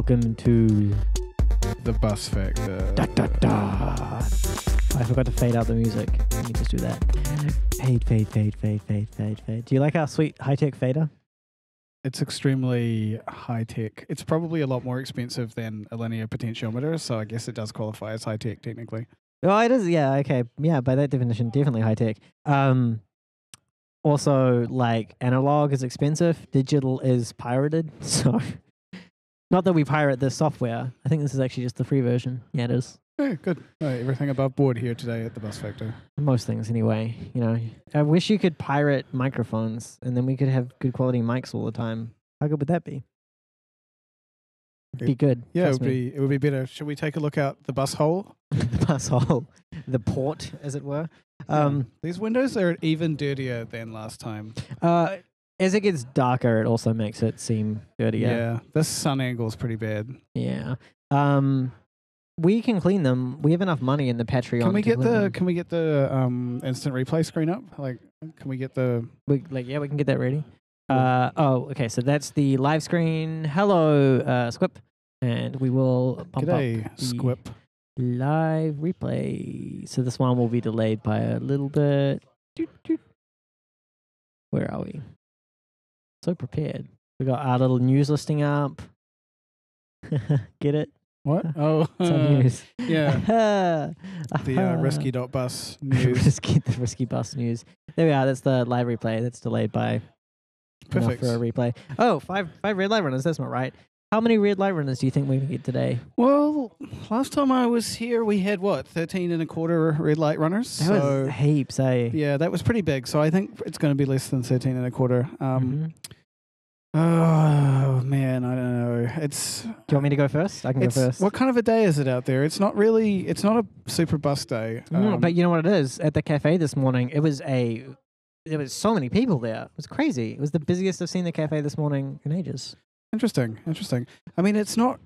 welcome to The Bus Factor. da, da, da. I forgot to fade out the music. Let me just do that. Fade, fade, fade, fade, fade, fade, fade. Do you like our sweet high-tech fader? It's extremely high tech. It's probably a lot more expensive than a linear potentiometer, so I guess it does qualify as high tech technically. Oh, it is. Yeah. Okay. Yeah. By that definition, definitely high-tech. Also, like analog is expensive. Digital is pirated. So, not that we pirate this software. I think this is actually just the free version. Yeah, it is. Yeah, good. Everything above board here today at the Bus Factor. Most things, anyway. You know, I wish you could pirate microphones, and then we could have good quality mics all the time. How good would that be? It'd be good. Yeah, trust me. it would be better. Should we take a look out the bus hole? The bus hole, the port, as it were. These windows are even dirtier than last time. As it gets darker, it also makes it seem dirtier. Yeah, this sun angle is pretty bad. Yeah. We can clean them. We have enough money in the Patreon. Can we to get clean the them. Can we get the instant replay screen up? Like, can we get the? We can get that ready. Okay. So that's the live screen. Hello, Squip, and we will bump G'day, up the Squip. live replay. So this one will be delayed by a little bit. Doot, doot. Where are we? So prepared. We got our little news listing up. Get it? What? Oh, It's our news. yeah. The risky.bus news. the risky bus news. There we are. That's the live replay. That's delayed by Perfect. enough for a replay. Oh, five red light runners. That's not right. How many red light runners do you think we can get today? Well, last time I was here, we had 13 and a quarter red light runners. That so was heaps, eh? yeah, that was pretty big. So I think it's going to be less than 13 and a quarter. Mhm. Oh man, I don't know. Do you want me to go first? I can go first. What kind of a day is it out there? It's not a super bus day. But you know what it is? At the cafe this morning, there was so many people there. It was crazy. It was the busiest I've seen the cafe this morning in ages. Interesting. I mean, it's not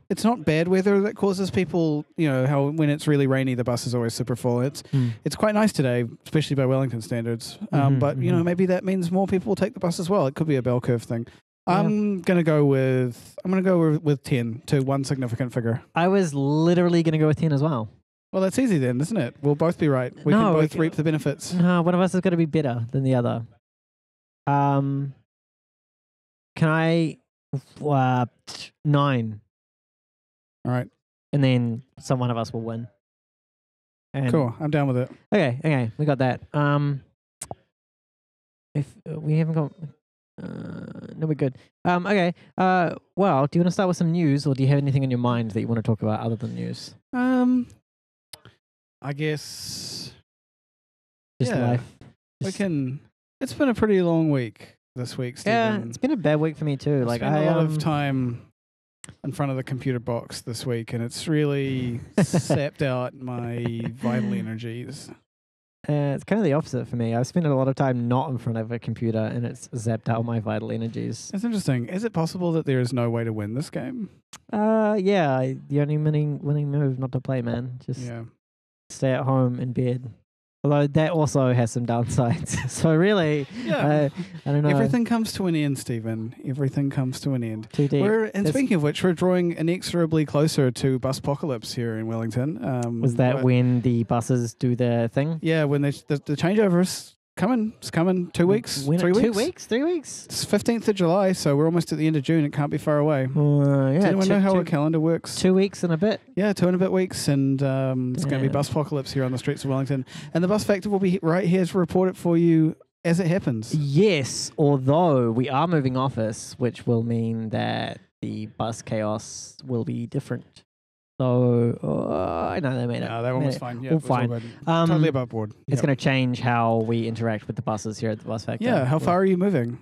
bad weather that causes people, you know, how when it's really rainy, the bus is always super full. It's quite nice today, especially by Wellington standards. But you know, maybe that means more people will take the bus as well. It could be a bell curve thing. Yeah. I'm gonna go with 10 to one significant figure. I was literally going to go with 10 as well. Well, that's easy then, isn't it? We'll both be right. We can both reap the benefits. No, one of us is going to be better than the other. Can I 9, All right. and then one of us will win. And Cool. I'm down with it. Okay, we got that. If we haven't got, no, we're good. Okay. Well, do you want to start with some news, or do you have anything in your mind that you want to talk about other than news? I guess Just yeah, life. we Just- can. It's been a pretty long week this week, Stephen. Yeah, it's been a bad week for me too. I've Like spent I a lot of time in front of the computer box this week, and it's really sapped out my vital energies. It's kind of the opposite for me. I've spent a lot of time not in front of a computer, and it's zapped out my vital energies. It's interesting. Is it possible that there is no way to win this game? Yeah. The only winning move not to play, man. Just Yeah. stay at home in bed. Although that also has some downsides. So really, Yeah. I don't know. Everything comes to an end, Stephen. Everything comes to an end. Too deep. And speaking of which, we're drawing inexorably closer to Buspocalypse here in Wellington. Was that when the buses do their thing? Yeah, when the changeover is coming. It's coming 2 weeks, 3 weeks. 2 weeks? 3 weeks? It's 15th of July, so we're almost at the end of June. It can't be far away. Yeah. Does anyone know how our calendar works? 2 weeks and a bit. Yeah, 2 and a bit weeks, and it's going to be Buspocalypse here on the streets of Wellington. And the Bus Factor will be right here to report it for you as it happens. Yes, although we are moving office, which will mean that the bus chaos will be different. So, I know they made it. No, that one was fine. Yeah, all it was all fine. good. Totally above board. It's Yep. going to change how we interact with the buses here at the Bus Factor. Yeah, how far are you moving?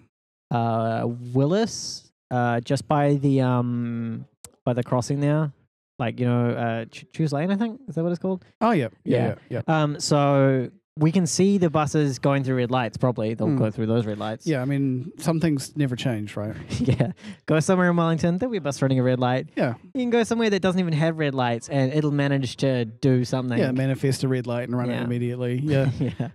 Willis, just by the crossing there, like Choose Lane, I think is that what it's called? Oh, yeah. Yeah. So we can see the buses going through red lights. Probably they'll go through those red lights. Yeah, I mean, some things never change, right? Yeah. Go somewhere in Wellington, there'll be a bus running a red light. Yeah. You can go somewhere that doesn't even have red lights, and it'll manage to do something. Yeah, manifest a red light and run it Yeah. immediately. Yeah. Yeah.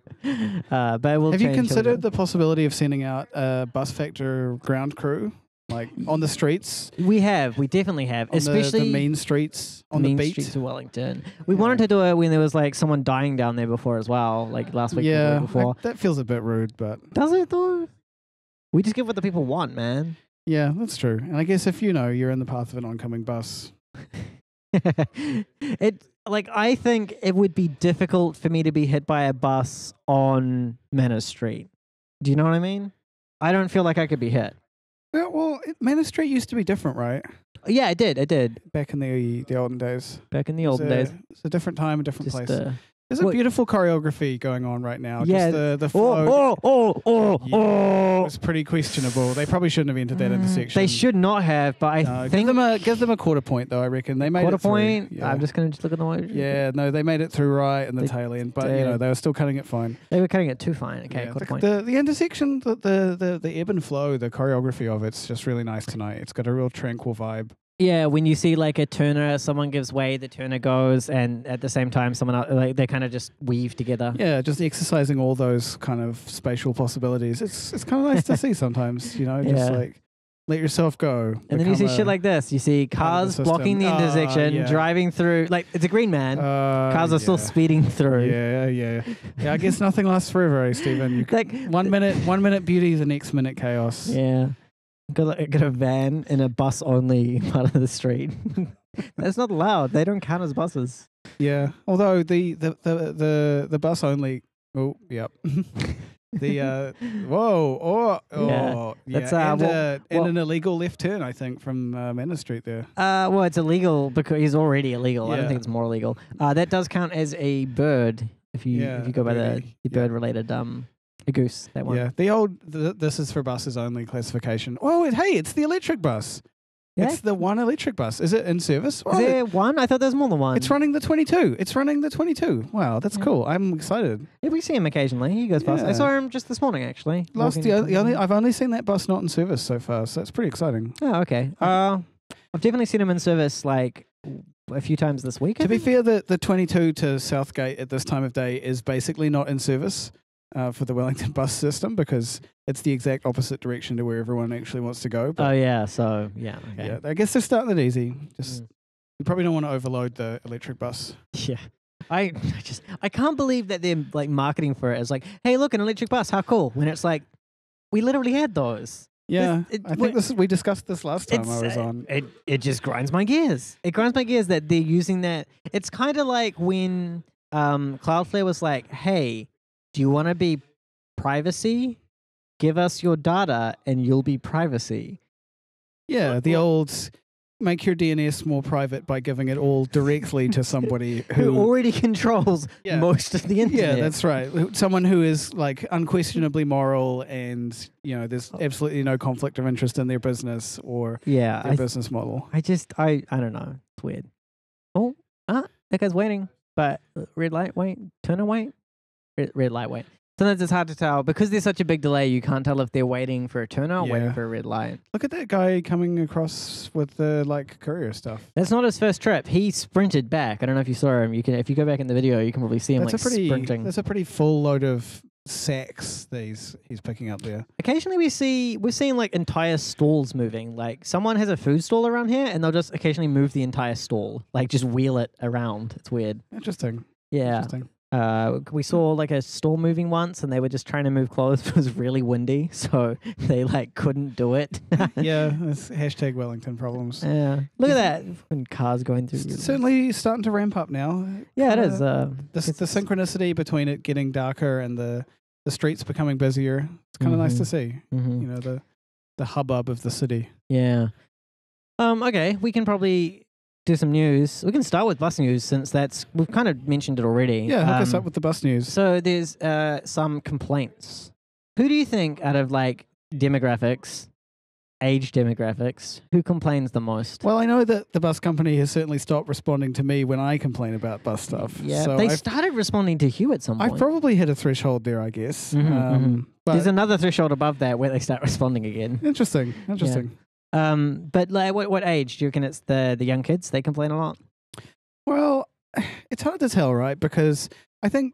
But it will Have you change a little considered bit. the possibility of sending out a Bus Factor ground crew? like on the streets, We definitely have, on especially the mean streets, on the mean beat. streets of Wellington. We wanted to do it when there was like someone dying down there before as well, like last week or the Yeah, week before. that feels a bit rude, but Does it though? We just give what the people want, man. yeah, that's true. And I guess if you're in the path of an oncoming bus, I think it would be difficult for me to be hit by a bus on Manor Street. Do you know what I mean? I don't feel like I could be hit. yeah, well, Manor Street used to be different, right? Yeah, it did. Back in the olden days. Back in the olden days. It's a different time, a different Just, place. There's a what- beautiful choreography going on right now. Yeah. Just the flow. Oh. It's pretty questionable. They probably shouldn't have entered that intersection. They should not have, but I No, think give them a quarter point though. I reckon they made quarter it through. point. Yeah. I'm just gonna look at the way. Yeah, no, they made it through right in the They tail end, but did. they were still cutting it fine. They were cutting it too fine. Okay, Yeah, quarter point. the intersection, the ebb and flow, the choreography of it's just really nice tonight. It's got a real tranquil vibe. Yeah, when you see like a turner, someone gives way, the turner goes, and at the same time, someone else, like they kind of just weave together. Yeah, just exercising all those kind of spatial possibilities. It's kind of nice to see sometimes, just Yeah. like let yourself go. And then you see become shit like this. You see part of the cars blocking the system. intersection, Yeah. driving through. Like it's a green man. Cars are still yeah. speeding through. Yeah. I guess nothing lasts forever, eh, Stephen? You Like 1 minute beauty, the next minute chaos. yeah, got a van in a bus only part of the street. That's not allowed. They don't count as buses. Yeah. Although the bus only. Oh, yep. The Yeah. That's, and an illegal left turn, I think, from Manor Street there. Well, it's illegal because he's already illegal. I don't Yeah. think it's more illegal. That does count as a bird if you go by the birdie. bird related a goose. That one. Yeah, this is for buses only classification. Oh, hey, it's the electric bus. Yeah? It's the one electric bus. Is it in service? Is Oh, there one? I thought there was more than one. it's running the 22. It's running the 22. Wow, that's Yeah. cool. I'm excited. Yeah, we see him occasionally. He goes past. I Yeah. saw him just this morning, actually. I've only seen that bus not in service so far, so that's pretty exciting. Oh, okay. I've definitely seen him in service like a few times this week. I To be think. fair, the 22 to Southgate at this time of day is basically not in service for the Wellington bus system because it's the exact opposite direction to where everyone actually wants to go. Oh But yeah. So yeah. Okay. yeah, I guess they're starting it easy. Just Mm. you probably don't want to overload the electric bus. Yeah. I can't believe that they're like marketing for it as like, hey, look, an electric bus, how cool. When it's like, we literally had those. Yeah, it- I think we discussed this last time I was It's, on. It just grinds my gears. It grinds my gears that they're using that. It's kind of like when Cloudflare was like, hey, do you want to be privacy? Give us your data and you'll be privacy. Yeah, the old make your DNS more private by giving it all directly to somebody Who who. already controls Yeah. most of the Yeah, internet. that's right. Someone who is like unquestionably moral and, there's absolutely no conflict of interest in their business or yeah. their business model. I don't know. It's weird. Oh, that guy's waiting. But red light, wait, turn and wait. Red light, wait. Sometimes it's hard to tell because there's such a big delay. You can't tell if they're waiting for a turner or waiting Yeah. for a red light. Look at that guy coming across with the courier stuff. That's not his first trip. He sprinted back. I don't know if you saw him. You can, if you go back in the video, you can probably see him That's sprinting. a pretty full load of sacks that he's picking up there. Occasionally we're seeing like entire stalls moving. Like someone has a food stall around here, and they'll just occasionally move the entire stall, like just wheel it around. It's weird. Interesting. Yeah. Interesting. We saw like a store moving once, and they were just trying to move clothes. But it was really windy, so they like couldn't do it. Yeah, it's hashtag Wellington problems. Yeah. Look at that. When cars going through. It's certainly starting to ramp up now. Yeah, it is. The synchronicity between it getting darker and the streets becoming busier. It's kind of nice to see. Mhm. The hubbub of the city. Yeah. Okay, we can probably do some news. We can start with bus news since we've kind of mentioned it already. Yeah, hook us up with the bus news. So there's some complaints. Who do you think out of like demographics, age demographics, who complains the most? Well, I know that the bus company has certainly stopped responding to me when I complain about bus stuff. Yeah, so they I've, started responding to Hugh at some point. I've probably hit a threshold there, I guess. Mhm. But There's another threshold above that where they start responding again. interesting. But like, what age do you reckon it's the young kids? They complain a lot. Well, it's hard to tell, right? Because I think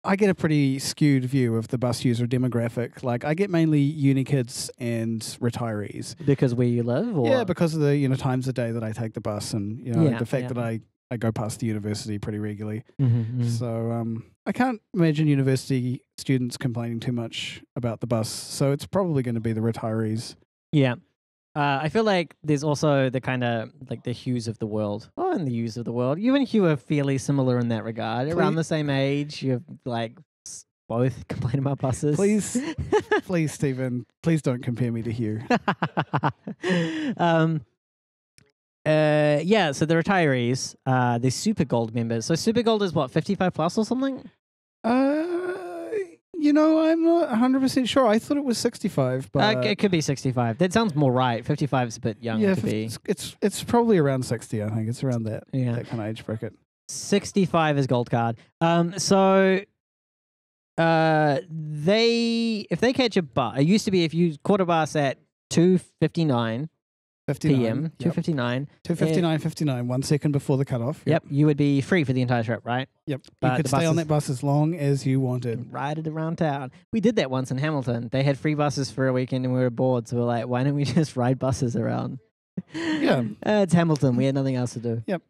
I get a pretty skewed view of the bus user demographic. Like, I get mainly uni kids and retirees. Because where you live? Or? Yeah, because of the times of day that I take the bus, and the fact that I go past the university pretty regularly. So I can't imagine university students complaining too much about the bus. So it's probably going to be the retirees. Yeah. I feel like there's also the kind of like the Hughs of the world. Oh, and the Hughs of the world. You and Hugh are fairly similar in that regard. Around the same age. You've like both complain about buses. Please, Stephen, please don't compare me to Hugh. Yeah, so the retirees, the Super Gold members. So Super Gold is what, 55 plus or something? I'm not 100% sure. I thought it was 65, but it could be 65. That sounds more right. 55 is a bit young to be. It's probably around 60. I think it's around that kind of age bracket. 65 is gold card. So if they catch a bus, it used to be if you caught a bus at 2:59 p.m. 2:59. 2:59:59, 1 second before the cutoff. Yep, you would be free for the entire trip, right? Yep. You could stay on that bus as long as you wanted. Ride it around town. We did that once in Hamilton. They had free buses for a weekend and we were bored, so we were like, why don't we just ride buses around? Yeah. It's Hamilton. We had nothing else to do. Yep.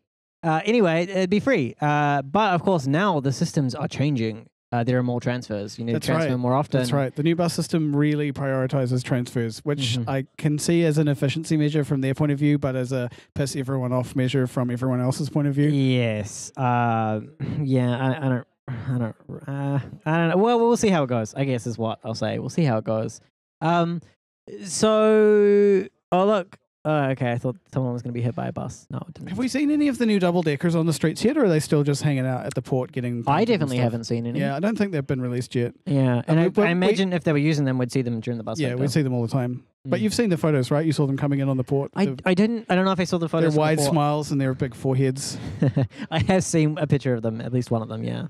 Anyway, it'd be free. But of course, now the systems are changing. There are more transfers. You need to transfer more often. That's right. The new bus system really prioritizes transfers, which I can see as an efficiency measure from their point of view, but as a piss everyone off measure from everyone else's point of view. Yes. I don't know. Well, we'll see how it goes, I guess is what I'll say. We'll see how it goes. Look. Okay, I thought someone was going to be hit by a bus. No, it didn't. Have we seen any of the new double-deckers on the streets yet, or are they still just hanging out at the port getting... I definitely haven't seen any. Yeah, I don't think they've been released yet. Yeah, and I imagine if they were using them, we'd see them during the bus. Yeah, we'd see them all the time. But you've seen the photos, right? You saw them coming in on the port. I didn't. I don't know if I saw the photos. They're wide smiles and they're big foreheads. I have seen a picture of them, at least one of them, yeah.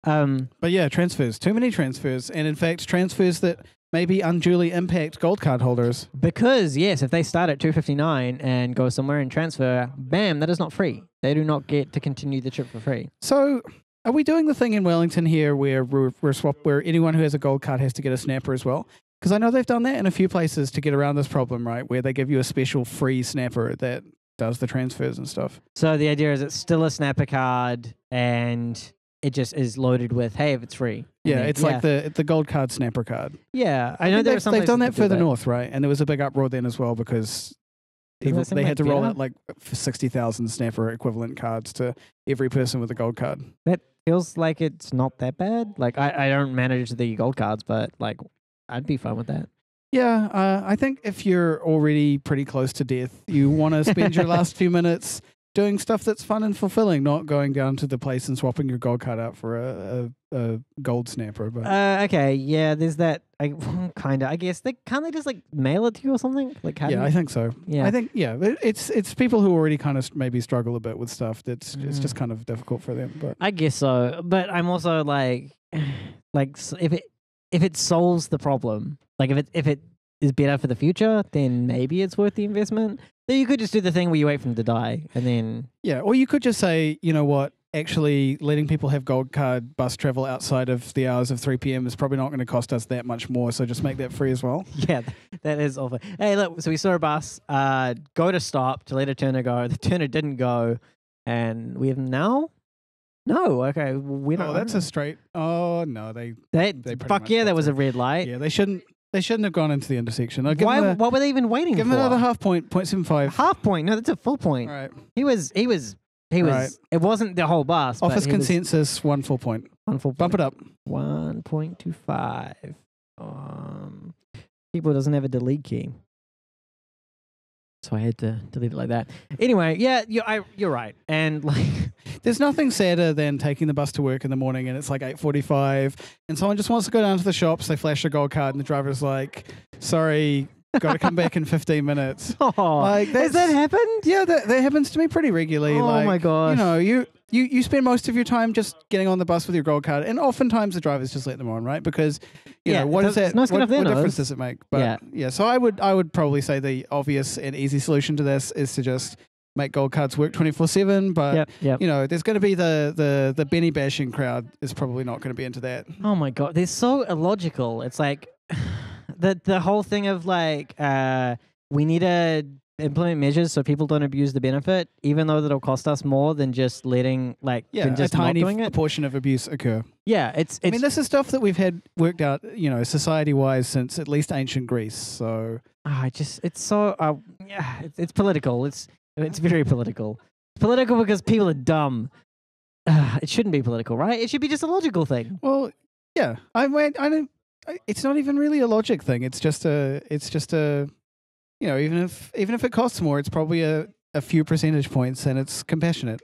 But yeah, transfers. Too many transfers. And in fact, transfers that maybe unduly impact gold card holders. Because, yes, if they start at 2:59 and go somewhere and transfer, bam, that is not free. They do not get to continue the trip for free. So, are we doing the thing in Wellington here where where anyone who has a gold card has to get a snapper as well? Because I know they've done that in a few places to get around this problem, right? Where they give you a special free snapper that does the transfers and stuff. So the idea is it's still a snapper card and it just is loaded with, hey, if it's free. Yeah, it's like the gold card snapper card. Yeah, I know they've done that further north, right? And there was a big uproar then as well because they had to roll out like 60,000 snapper equivalent cards to every person with a gold card. That feels like it's not that bad. Like I don't manage the gold cards, but like I'd be fine with that. Yeah, I think if you're already pretty close to death, you want to spend your last few minutes doing stuff that's fun and fulfilling, not going down to the place and swapping your gold card out for a gold snapper. But okay, yeah, there's that. Kind of. I guess can't they just like mail it to you or something? Like, I think so. Yeah, I think it's people who already kind of maybe struggle a bit with stuff. It's just kind of difficult for them. But I guess so. But I'm also like if it solves the problem, like if it is better for the future, then maybe it's worth the investment. Then you could just do the thing where you wait for them to die and then... Yeah, or you could just say, you know what, actually letting people have gold card bus travel outside of the hours of 3 p.m. is probably not going to cost us that much more, so just make that free as well. Yeah, that is awful. Hey, look, so we saw a bus go to stop to let a turner go. The turner didn't go, and we have now... No, okay, we don't... Oh, that's a straight... Oh, no, they fuck yeah, that was a red light. Yeah, they shouldn't have gone into the intersection. What were they even waiting for? Give them another half point, 0.75. Half point? No, that's a full point. Right. He was. Right. It wasn't the whole bus. Office consensus, 1 full point. 1 full point. Bump it up. 1.25. Keyboard doesn't have a delete key, so I had to delete it like that. Anyway, yeah, you're right. And like, there's nothing sadder than taking the bus to work in the morning and it's like 8:45 and someone just wants to go down to the shops. They flash a gold card and the driver's like, sorry, got to come back in 15 minutes. Oh, like, has that happened? Yeah, that happens to me pretty regularly. Oh my gosh. You know, you spend most of your time just getting on the bus with your gold card, and oftentimes the drivers just let them on, right? Because you know what is that? What difference does it make? But yeah, so I would probably say the obvious and easy solution to this is to just make gold cards work 24/7. But Yep. you know, there's going to be the Benny bashing crowd is probably not going to be into that. Oh my god, they're so illogical. It's like the whole thing of like we need to implement measures so people don't abuse the benefit, even though that'll cost us more than just letting than just a tiny not doing it. portion of abuse occur. Yeah, it's. I mean, this is stuff that we've had worked out, you know, society-wise since at least ancient Greece. So it's so yeah, it's political. It's very political. It's political because people are dumb. It shouldn't be political, right? It should be just a logical thing. Well, yeah. I don't. It's not even really a logic thing. It's just a. You know, even if it costs more, it's probably a few percentage points, and it's compassionate.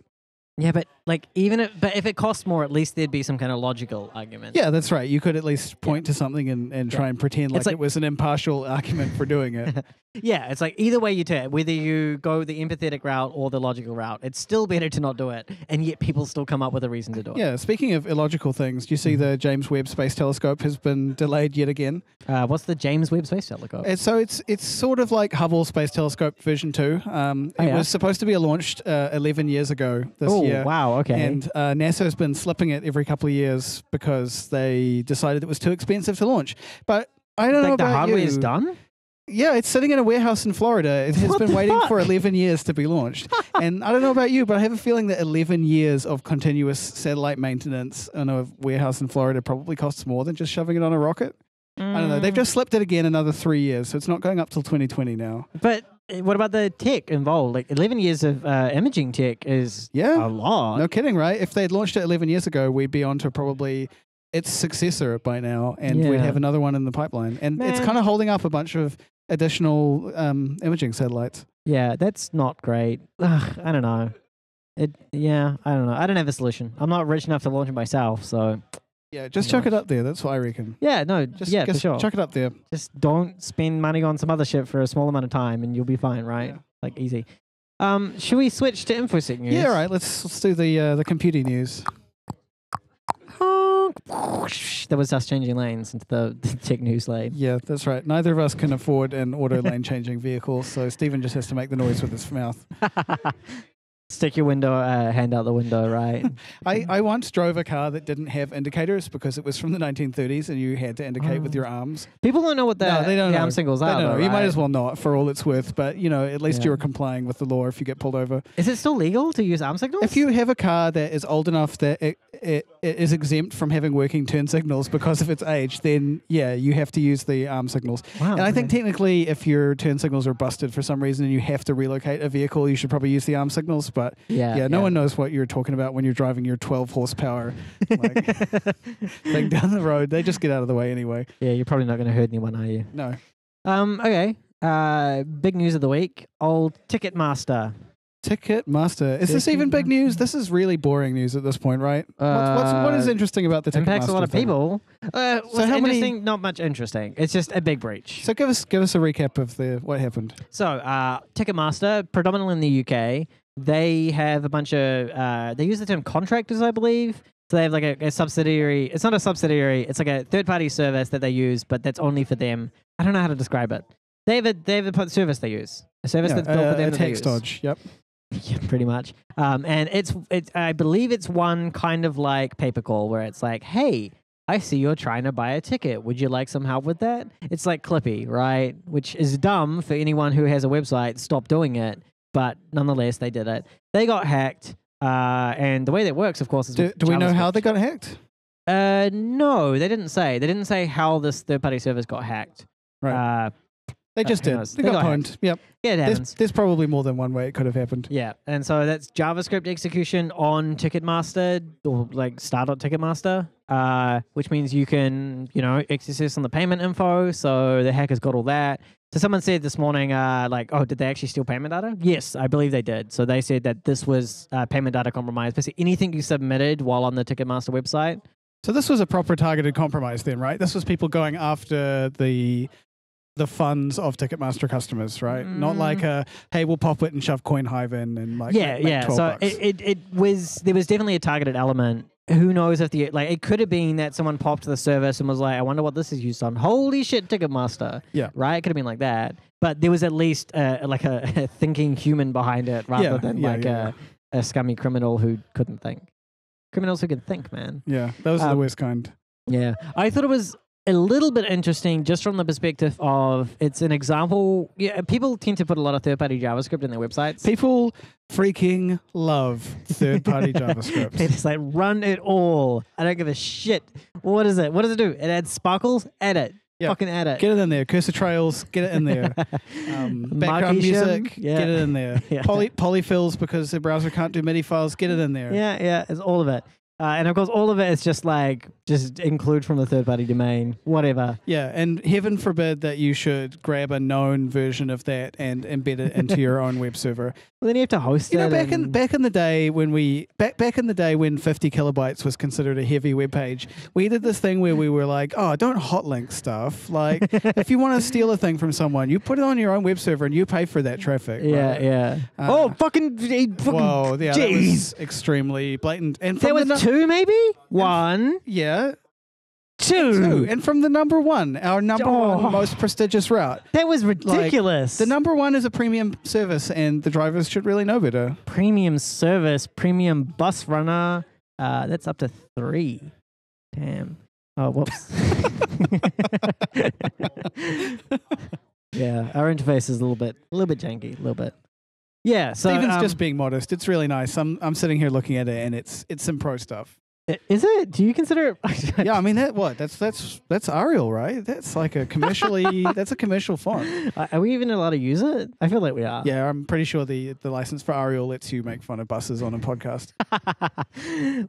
Yeah, but like if it costs more, at least there'd be some kind of logical argument. Yeah, that's right. You could at least point to something and try and pretend like it was an impartial argument for doing it. Yeah, it's like either way you take it, whether you go the empathetic route or the logical route, it's still better to not do it, and yet people still come up with a reason to do it. Yeah, speaking of illogical things, do you see the James Webb Space Telescope has been delayed yet again? What's the James Webb Space Telescope? So it's sort of like Hubble Space Telescope version 2. It was supposed to be launched 11 years ago this year. Oh, wow, okay. And NASA has been slipping it every couple of years because they decided it was too expensive to launch. But I don't know about the hardware you. is done? Yeah, it's sitting in a warehouse in Florida. It has been waiting for 11 years to be launched. And I don't know about you, but I have a feeling that 11 years of continuous satellite maintenance in a warehouse in Florida probably costs more than just shoving it on a rocket. I don't know. They've just slipped it again another 3 years, so it's not going up till 2020 now. But what about the tech involved? Like 11 years of imaging tech is a lot. No kidding, right? If they'd launched it 11 years ago, we'd be on to probably its successor by now, and we'd have another one in the pipeline. And it's kind of holding up a bunch of additional imaging satellites. Yeah, that's not great. Ugh, I don't know. I don't know. I don't have a solution. I'm not rich enough to launch it myself, so... Yeah, just chuck it up there. That's what I reckon. Yeah, no, for sure. Chuck it up there. Just don't spend money on some other shit for a small amount of time, and you'll be fine, right? Yeah. Like, easy. Should we switch to InfoSec news? Yeah, right. Let's do the computing news. That was us changing lanes into the tech news lane. Yeah, that's right. Neither of us can afford an auto lane changing vehicle, so Stephen just has to make the noise with his mouth. Stick your hand out the window, right? I once drove a car that didn't have indicators because it was from the 1930s and you had to indicate with your arms. People don't know what the arm signals are. Though, right? You might as well not, for all it's worth. But you know, at least you're complying with the law if you get pulled over. Is it still legal to use arm signals? If you have a car that is old enough that it is exempt from having working turn signals because of its age, then yeah, you have to use the arm signals. Wow, and I think technically, if your turn signals are busted for some reason and you have to relocate a vehicle, you should probably use the arm signals. But no one knows what you're talking about when you're driving your 12 horsepower thing down the road. They just get out of the way anyway. Yeah, you're probably not going to hurt anyone, are you? No. Okay. Big news of the week. Old Ticketmaster. Ticketmaster. Is this even big news? This is really boring news at this point, right? What is interesting about the Ticketmaster? Impacts a lot of people. So how interesting? Not much interesting. It's just a big breach. So give us a recap of what happened. So Ticketmaster, predominantly in the UK, they have a bunch of they use the term contractors, I believe. So they have like a subsidiary. It's not a subsidiary. It's like a third-party service that they use, but that's only for them. I don't know how to describe it. They have a service they use. A service that's built for them. A tax dodge. Yep. Yeah, pretty much. And it's I believe it's one kind of like paper call where it's like, hey, I see you're trying to buy a ticket. Would you like some help with that? It's like Clippy, right? Which is dumb for anyone who has a website. Stop doing it. But nonetheless, they did it. They got hacked. And the way that works, of course, is do we know how they got hacked? No, they didn't say. They didn't say how this third-party service got hacked. Right. They just did. They got pwned. Yep. Yeah, it happens. There's probably more than one way it could have happened. Yeah, and so that's JavaScript execution on Ticketmaster, or like start.ticketmaster, which means you can, access on the payment info. So the hackers got all that. So someone said this morning, did they actually steal payment data? Yes, I believe they did. So they said that this was payment data compromise. Basically, anything you submitted while on the Ticketmaster website. So this was a proper targeted compromise then, right? This was people going after the funds of Ticketmaster customers, right? Not like hey, we'll pop it and shove CoinHive in and make So $12. there was definitely a targeted element who knows if it could have been that someone popped to the service and was like, I wonder what this is used on. Holy shit, Ticketmaster. Yeah. Right? It could have been like that. But there was at least a thinking human behind it rather than a scummy criminal who couldn't think. Criminals who can think, man. Yeah, those are the worst kind. Yeah. I thought it was a little bit interesting just from the perspective of it's an example. Yeah, people tend to put a lot of third-party JavaScript in their websites. People freaking love third-party JavaScript. They just like run it all. I don't give a shit. What is it? What does it do? It adds sparkles? Add it. Yep. Fucking add it. Get it in there. Cursor trails, get it in there. Background music, get it in there. Polyfills because the browser can't do MIDI files, get it in there. Yeah, it's all of it. And of course, all of it is just include from the third-party domain, whatever. Yeah, and heaven forbid that you should grab a known version of that and embed it into your own web server. Well, then you have to host it. Back in the day when 50 kilobytes was considered a heavy web page, we did this thing where we were like, oh, don't hotlink stuff. Like, if you want to steal a thing from someone, you put it on your own web server and you pay for that traffic. Yeah. Right? Fucking whoa, yeah, that was extremely blatant. And there was two, maybe? One. Yeah. Two. And from the number one, our number one most prestigious route. That was ridiculous. The number one is a premium service, and the drivers should really know better. Premium service, premium bus runner. That's up to 3. Damn. Oh, whoops. Yeah, our interface is a little bit janky, a little bit. Yeah, so Steven's just being modest. It's really nice. I'm sitting here looking at it, and it's some pro stuff. Is it? Do you consider it? Yeah, I mean that's Arial, right? That's like a that's a commercial font. Are we even allowed to use it? I feel like we are. Yeah, I'm pretty sure the license for Arial lets you make fun of buses on a podcast.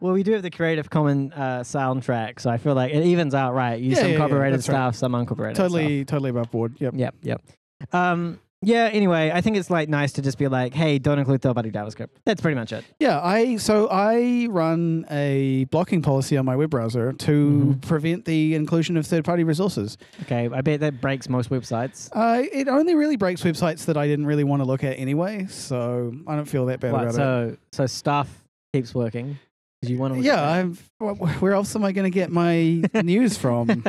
Well, we do have the Creative Commons soundtrack, so I feel like it evens out, right? Use some copyrighted stuff, right. Some uncopyrighted stuff. Totally above board. Yep. Yeah, anyway, I think it's nice to just be like, hey, don't include third-party JavaScript. That's pretty much it. Yeah, I run a blocking policy on my web browser to prevent the inclusion of third-party resources. Okay, I bet that breaks most websites. It only really breaks websites that I didn't really want to look at anyway, so I don't feel that bad about it. So stuff keeps working. You want to where else am I going to get my news from?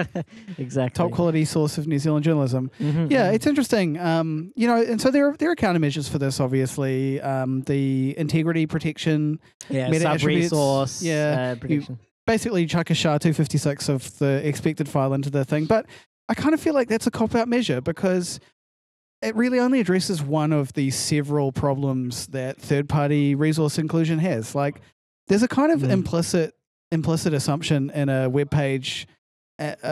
Exactly. Top quality source of New Zealand journalism. It's interesting. And so there are countermeasures for this, obviously. The integrity protection, meta attributes, sub-resource protection. Basically chuck a SHA-256 of the expected file into the thing. But I kind of feel like that's a cop-out measure because it really only addresses one of the several problems that third-party resource inclusion has. Like, there's a kind of implicit assumption in a web page that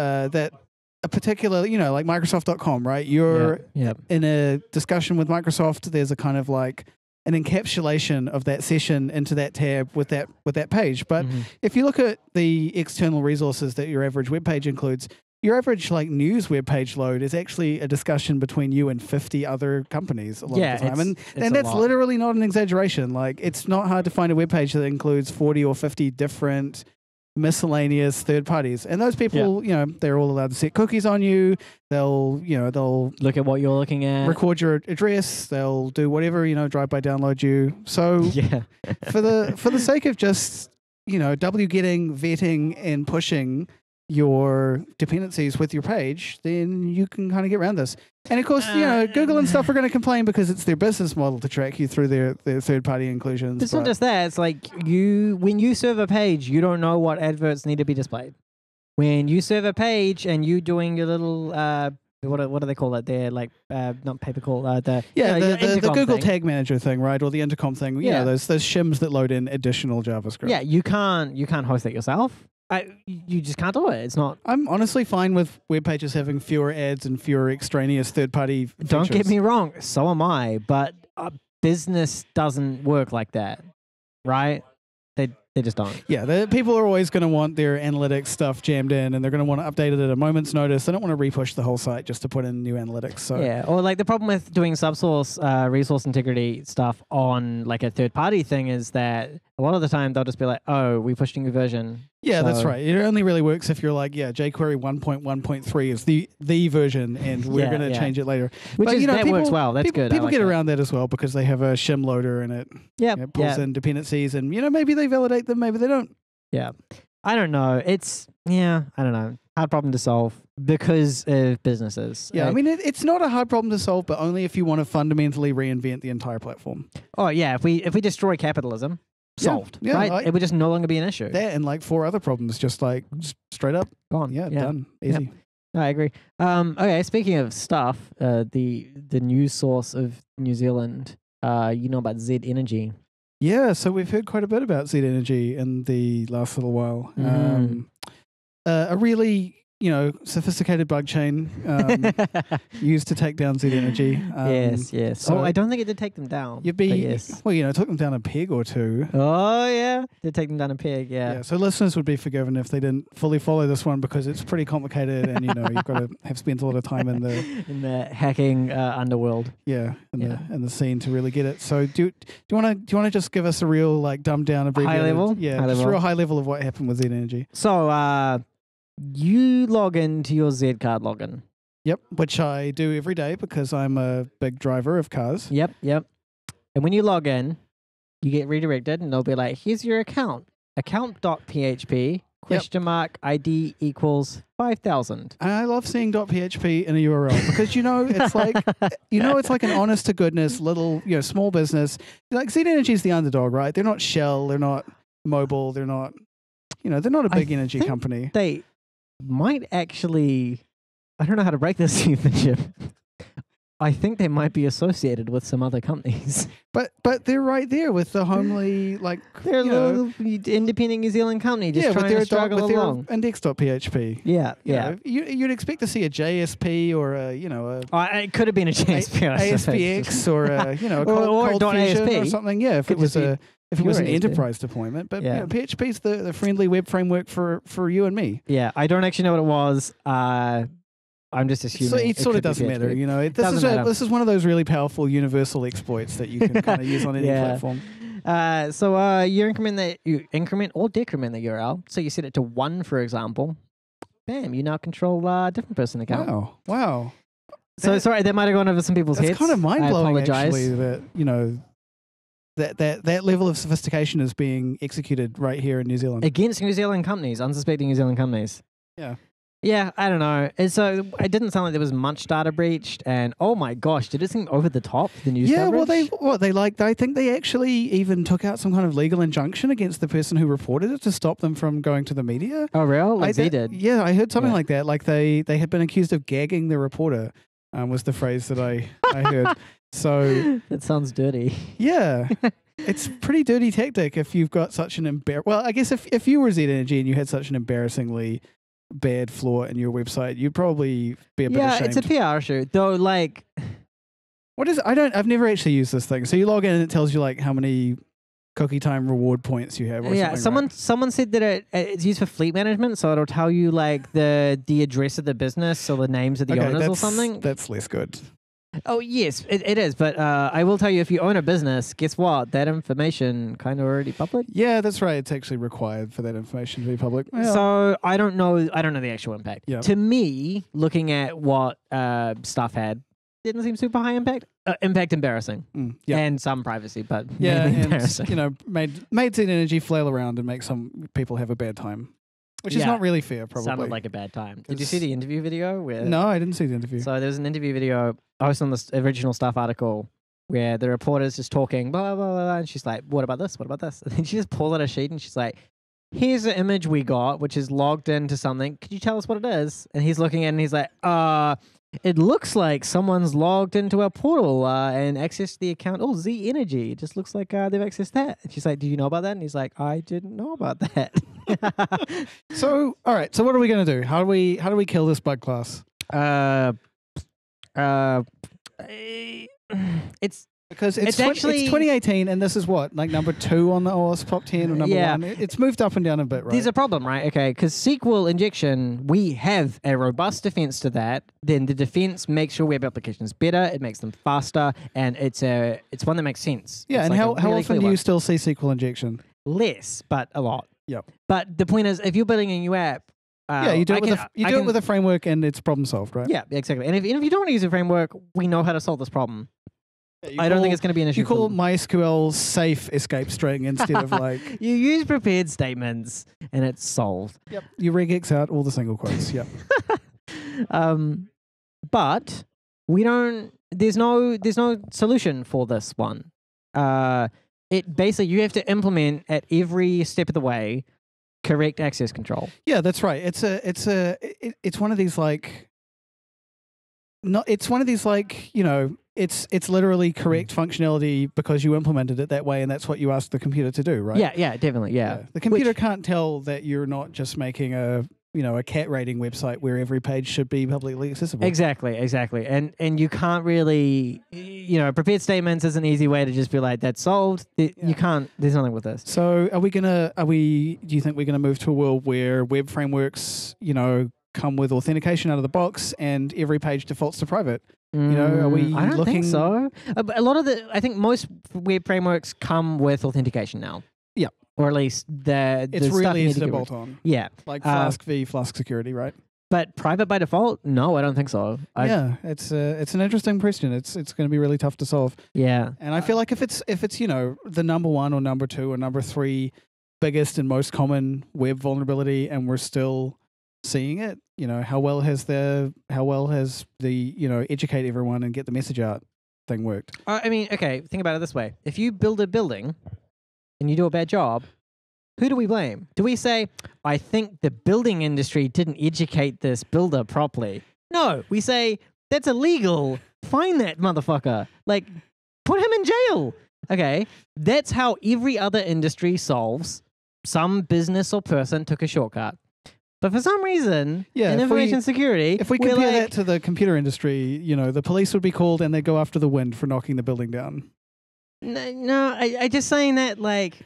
a particular, like Microsoft.com, right? You're in a discussion with Microsoft. There's a kind of like an encapsulation of that session into that tab with that page. But if you look at the external resources that your average web page includes, your average news web page load is actually a discussion between you and 50 other companies a lot of the time. And that's literally not an exaggeration. Like, it's not hard to find a web page that includes 40 or 50 different miscellaneous third parties. And those people, they're all allowed to set cookies on you. They'll look at what you're looking at, record your address. They'll do whatever, drive by download you. So for the sake of just, wgetting, vetting and pushing your dependencies with your page, then you can kind of get around this. And of course, Google and stuff are going to complain because it's their business model to track you through their third-party inclusions. It's not just that. It's like when you serve a page, you don't know what adverts need to be displayed. When you serve a page and you doing your little what do they call it? They're not pay per call. The Google thing. Tag Manager thing, right? Or the intercom thing. Those shims that load in additional JavaScript. Yeah, you can't host it yourself. You just can't do it. It's not. I'm honestly fine with web pages having fewer ads and fewer extraneous third-party features. Don't get me wrong. So am I. But business doesn't work like that, right? They just don't. Yeah, people are always going to want their analytics stuff jammed in, and they're going to want to update it at a moment's notice. They don't want to repush the whole site just to put in new analytics. So or the problem with doing subsource resource integrity stuff on a third-party thing is that a lot of the time they'll just be like, "Oh, we pushed a new version." Yeah, that's right. It only really works if you're like, jQuery 1.1.3 is the version, and we're going to change it later. That works well. That's good. People get around that as well because they have a shim loader and it pulls in dependencies, and maybe they validate them, maybe they don't. Yeah. I don't know. I don't know. Hard problem to solve because of businesses. Yeah, I mean, it's not a hard problem to solve, but only if you want to fundamentally reinvent the entire platform. Oh, yeah. If we destroy capitalism, solved. Yeah, right? It would just no longer be an issue. That and like 4 other problems, just like straight up. Gone. Yeah, done. Easy. Yep. No, I agree. Okay, speaking of stuff, the news source of New Zealand, you know about Z Energy. Yeah, so we've heard quite a bit about Z Energy in the last little while. A really, sophisticated bug chain used to take down Z Energy. Yes. So I don't think it did take them down. Yes. Well, it took them down a peg or two. Oh, yeah. Did take them down a peg, yeah. So listeners would be forgiven if they didn't fully follow this one because it's pretty complicated and, you've got to have spent a lot of time in the hacking underworld. Yeah, in the scene to really get it. So do you want to just give us a real dumbed down abbreviated high level? Yeah, high just level. real high level of what happened with Z Energy. So you log into your Z card login. Yep, which I do every day because I'm a big driver of cars. Yep. And when you log in, you get redirected and they'll be like, here's your account. Account.php $ID equals 5,000. And I love seeing .php in a URL because it's like it's like an honest to goodness little small business. Like Z Energy is the underdog, right? They're not Shell, they're not Mobil, they're not they're not a big energy company. They might actually, I don't know how to break this to you, Chip. I think they might be associated with some other companies. But they're right there with the homely they're a little independent New Zealand company just trying to struggle along. Index.php. Yeah. You'd expect to see a JSP or it could have been a JSP. ASPX or a cold fusion or something. Yeah, if it was an enterprise deployment. But PHP's the friendly web framework for you and me. Yeah, I don't actually know what it was. I'm just assuming. So it sort of doesn't matter, This is one of those really powerful universal exploits that you can kind of use on any platform. So you increment or decrement the URL. So you set it to 1, for example. Bam! You now control a different person account. Wow. So sorry, that might have gone over some people's heads. It's kind of mind blowing, actually. That level of sophistication is being executed right here in New Zealand against New Zealand companies, unsuspecting New Zealand companies. Yeah. Yeah, I don't know. And so it didn't sound like there was much data breached. And oh my gosh, did it seem over the top, the news coverage? I think they actually even took out some kind of legal injunction against the person who reported it to stop them from going to the media. Oh, real? Like they did? Yeah, I heard something like that. Like they had been accused of gagging the reporter, was the phrase that I heard. So that sounds dirty. Yeah. It's a pretty dirty tactic if you've got such an well, I guess if you were Z Energy and you had such an embarrassingly bad flaw in your website, you'd probably be a bit ashamed. Yeah, it's a PR issue. Though, I've never actually used this thing. So you log in and it tells you how many cookie time reward points you have. Or someone said that it's used for fleet management, so it'll tell you the address of the business or the names of the owners or something. That's less good. Oh, yes, it is. But I will tell you, if you own a business, guess what? That information kind of already public. Yeah, that's right. It's actually required for that information to be public. Yeah. So I don't know the actual impact. Yeah. To me, looking at what stuff had, didn't seem super high impact. Impact embarrassing. And some privacy, but embarrassing. Made Z Energy flail around and make some people have a bad time. Which is not really fair, probably. Sounded like a bad time. Did you see the interview video? No, I didn't see the interview. So there's an interview video posted on the original Stuff article where the reporter's just talking, blah, blah, blah, blah, and she's like, what about this? What about this? And then she just pulls out a sheet and she's like, here's an image we got, which is logged into something. Could you tell us what it is? And he's looking at it and he's like, it looks like someone's logged into our portal and accessed the account. Oh, Z Energy. It just looks like they've accessed that. And she's like, do you know about that? And he's like, I didn't know about that. So, all right. So what are we going to do? How do we kill this bug class? It's actually 2018, and this is what, number 2 on the OWASP top 10 or number 1. It's moved up and down a bit, right? There's a problem, right? Okay, because SQL injection, we have a robust defense to that. Then the defense makes your web applications better, it makes them faster, and it's one that makes sense. Yeah, it's and how often do you still see SQL injection? Less, but a lot. Yep. But the point is, if you're building a new app, you do it with a framework, and it's problem solved, right? Yeah, exactly. And if you don't want to use a framework, we know how to solve this problem. I don't think it's going to be an issue. You call MySQL safe escape string instead of like... You use prepared statements and it's solved. Yep. You regex out all the single quotes. Yep. But we don't... There's no solution for this one. It basically, you have to implement at every step of the way correct access control. Yeah, that's right. It's one of these like... It's one of these like, you know, it's literally correct functionality because you implemented it that way and that's what you asked the computer to do, right? Yeah, definitely, yeah. The computer can't tell that you're not just making a cat rating website where every page should be publicly accessible. Exactly. And you can't really, prepared statements is an easy way to just be like, that's solved. You can't, there's nothing with this. So do you think we're going to move to a world where web frameworks, come with authentication out of the box and every page defaults to private? Are we I don't looking... think so. I think most web frameworks come with authentication now. Yeah. Or at least it's really easy to bolt on. Yeah. Like Flask v. Flask security, right? But private by default? No, I don't think so. It's an interesting question. It's going to be really tough to solve. Yeah. And I feel like if it's the number one or number two or number three biggest and most common web vulnerability and we're still seeing it, how well has the educate everyone and get the message out thing worked? Okay, think about it this way. If you build a building and you do a bad job, who do we blame? Do we say, I think the building industry didn't educate this builder properly? No, we say, that's illegal. Fine that motherfucker. Like, put him in jail. Okay, that's how every other industry solves. Some business or person took a shortcut. But for some reason, in information security... If we compare that to the computer industry, the police would be called and they'd go after the wind for knocking the building down. No, I just saying that,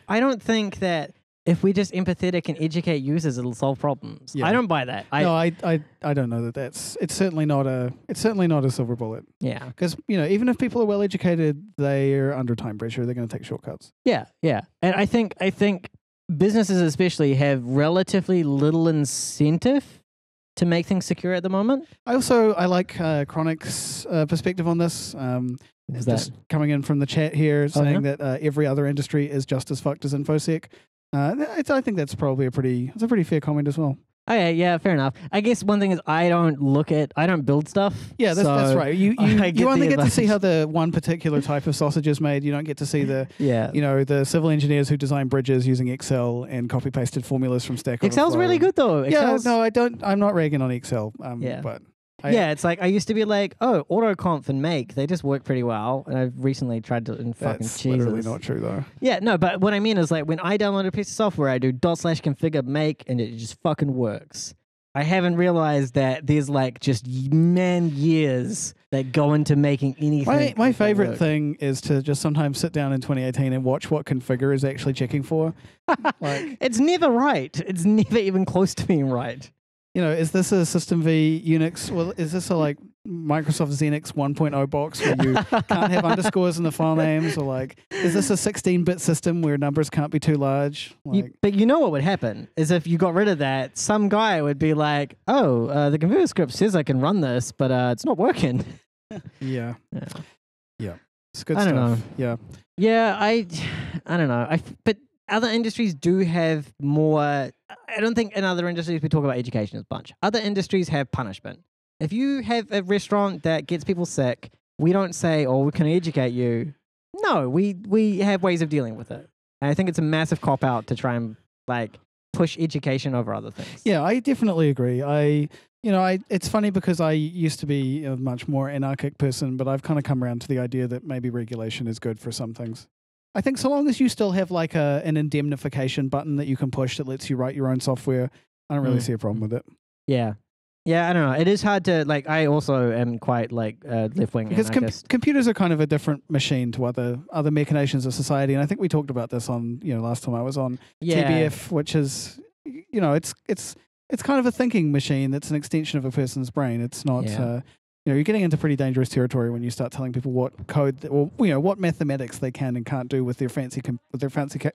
I don't think that if we just empathetic and educate users, it'll solve problems. Yeah. I don't buy that. I don't know that it's certainly not a silver bullet. Yeah. Because, even if people are well educated, they are under time pressure. They're going to take shortcuts. Yeah. And I think businesses especially have relatively little incentive to make things secure at the moment. I like Chronic's perspective on this. Just coming in from the chat here saying that every other industry is just as fucked as InfoSec. I think that's probably a pretty fair comment as well. Okay, yeah, fair enough. I guess one thing is I don't build stuff. Yeah, that's right. You only get to see how the one particular type of sausage is made. You don't get to see the the civil engineers who design bridges using Excel and copy pasted formulas from Stack Overflow. Excel's really good though. I'm not ragging on Excel. But it's like I used to be like, AutoConf and Make, they just work pretty well. And I've recently tried to That's literally not true though. Yeah, no, but what I mean is like when I download a piece of software, I do /configure make and it just fucking works. I haven't realized that there's just years that go into making anything. My favorite thing is to just sometimes sit down in 2018 and watch what configure is actually checking for. It's never right. It's never even close to being right. Is this a System V Unix? Well, is this a Microsoft Xenix 1.0 box where you can't have underscores in the file names? Or is this a 16-bit system where numbers can't be too large? But what would happen is if you got rid of that, some guy would be like, the computer script says I can run this, but it's not working. Yeah. It's good stuff. I don't know. Yeah. Yeah, I don't know. But other industries do have more. I don't think in other industries we talk about education as a bunch. Other industries have punishment. If you have a restaurant that gets people sick, we don't say, we can educate you. No, we have ways of dealing with it. And I think it's a massive cop-out to try and push education over other things. Yeah, I definitely agree. It's funny because I used to be a much more anarchic person, but I've kind of come around to the idea that maybe regulation is good for some things. I think so long as you still have an indemnification button that you can push that lets you write your own software, I don't really see a problem with it. Yeah. Yeah, I don't know. It is hard to, I also am quite, left-wing. Because computers are kind of a different machine to other machinations of society, and I think we talked about this on, last time I was on TBF, which is, it's kind of a thinking machine that's an extension of a person's brain. It's not, you're getting into pretty dangerous territory when you start telling people what code or what mathematics they can and can't do with their fancy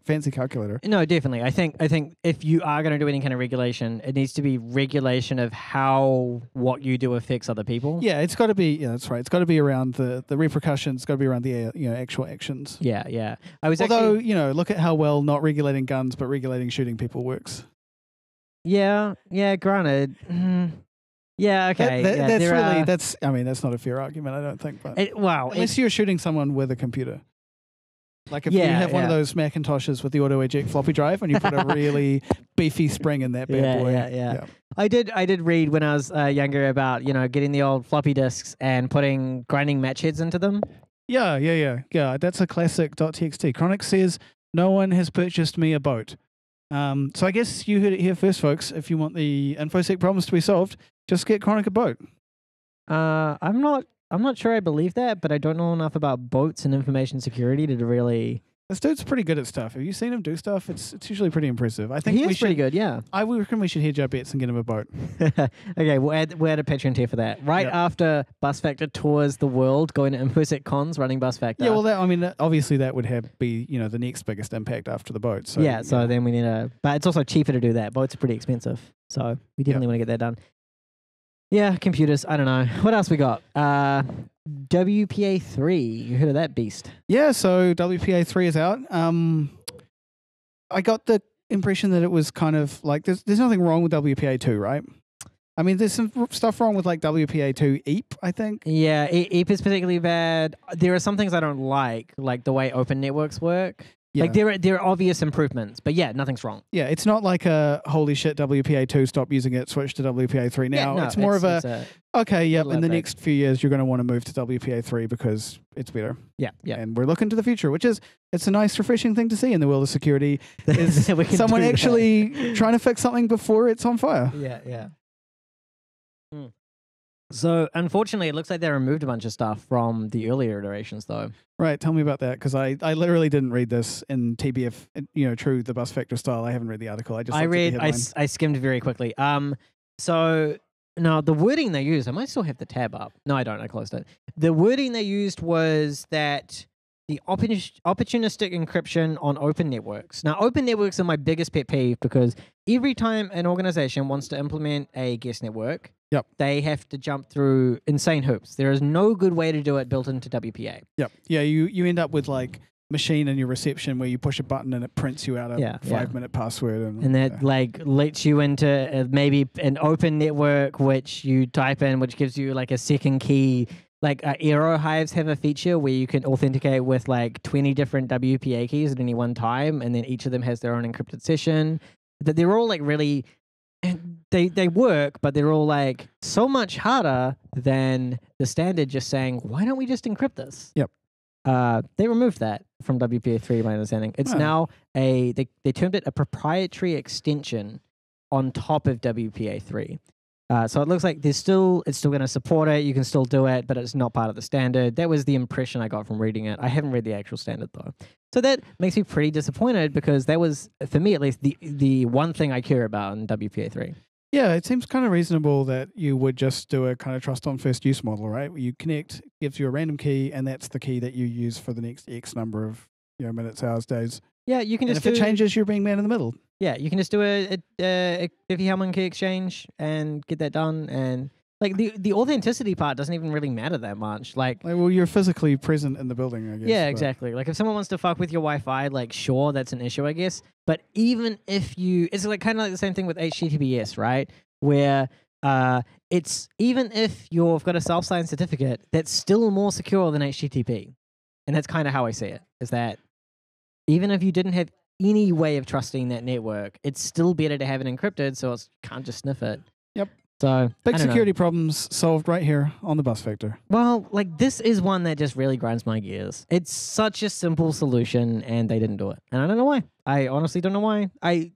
fancy calculator. No, definitely. I think if you are going to do any kind of regulation, it needs to be regulation of how what you do affects other people. Yeah, it's got to be. Yeah, that's right. It's got to be around the repercussions. It's got to be around the actual actions. Yeah. Although look at how well not regulating guns but regulating shooting people works. Yeah. Granted. Yeah. Okay. That's not a fair argument. I don't think. But unless you're shooting someone with a computer. Like if you have one of those Macintoshes with the auto eject floppy drive and you put a really beefy spring in that bad boy. Yeah. I did read when I was younger about getting the old floppy disks and grinding match heads into them. Yeah. That's a classic .txt. Chronic says no one has purchased me a boat. So I guess you heard it here first, folks. If you want the InfoSec problems to be solved, just get Chronic a boat. I'm not sure I believe that, but I don't know enough about boats and information security to really. This dude's pretty good at stuff. Have you seen him do stuff? It's usually pretty impressive. I think he's pretty good. Yeah, I would reckon we should hedge our bets and get him a boat. Okay, we'll add a Patreon tier for that. Right after Bus Factor tours the world, going to InfoSec cons, running Bus Factor. Yeah, well, obviously that would be the next biggest impact after the boat. So so then we need but it's also cheaper to do that. Boats are pretty expensive, so we definitely want to get that done. Yeah, computers. I don't know. What else we got? WPA3. You heard of that beast? Yeah, so WPA3 is out. I got the impression that it was kind of like there's nothing wrong with WPA2, right? I mean, there's some stuff wrong with like WPA2 EAP, I think. Yeah, EAP is particularly bad. There are some things I don't like the way open networks work. Yeah. Like there are obvious improvements, but nothing's wrong. Yeah, it's not like a holy shit WPA2, stop using it, switch to WPA3 now. It's more of in the next few years you're going to want to move to WPA3 because it's better. Yeah. And we're looking to the future, it's a nice refreshing thing to see in the world of security. Is someone actually trying to fix something before it's on fire. Yeah. So, unfortunately, it looks like they removed a bunch of stuff from the earlier iterations, though. Right. Tell me about that, because I literally didn't read this in TBF, true, the Bus Factor style. I haven't read the article. I skimmed very quickly. So, now the wording they used, I might still have the tab up. No, I don't. I closed it. The wording they used was that the opportunistic encryption on open networks. Now, open networks are my biggest pet peeve because every time an organization wants to implement a guest network, they have to jump through insane hoops. There is no good way to do it built into WPA. Yep. Yeah, you end up with like machine in your reception where you push a button and it prints you out a 5-minute password. And that lets you into maybe an open network which you type in, which gives you like a second key. Like AeroHives have a feature where you can authenticate with like 20 different WPA keys at any one time, and then each of them has their own encrypted session. That they're all like really, they work, but they're all like so much harder than the standard. Just saying, why don't we just encrypt this? Yep. They removed that from WPA3, my understanding. It's now they termed it a proprietary extension on top of WPA3. So it looks like it's still going to support it. You can still do it, but it's not part of the standard. That was the impression I got from reading it. I haven't read the actual standard though. So that makes me pretty disappointed because that was, for me at least, the one thing I care about in WPA3. Yeah, it seems kind of reasonable that you would just do a kind of trust on first use model, right? Where you connect, gives you a random key, and that's the key that you use for the next X number of minutes, hours, days. Yeah, you can if it changes, you're being man in the middle. Yeah, you can just do a Diffie-Hellman key exchange and get that done. And like the authenticity part doesn't even really matter that much. Well, you're physically present in the building, I guess. Yeah, exactly. Like if someone wants to fuck with your Wi-Fi, like sure, that's an issue, I guess. But even if it's like kind of like the same thing with HTTPS, right? Where it's even if you've got a self-signed certificate, that's still more secure than HTTP. And that's kind of how I see it. Is that even if you didn't have any way of trusting that network, it's still better to have it encrypted so it can't just sniff it. Yep. So big security problems solved right here on the Bus Factor. Well, like this is one that just really grinds my gears. It's such a simple solution and they didn't do it. And I don't know why. I honestly don't know why. I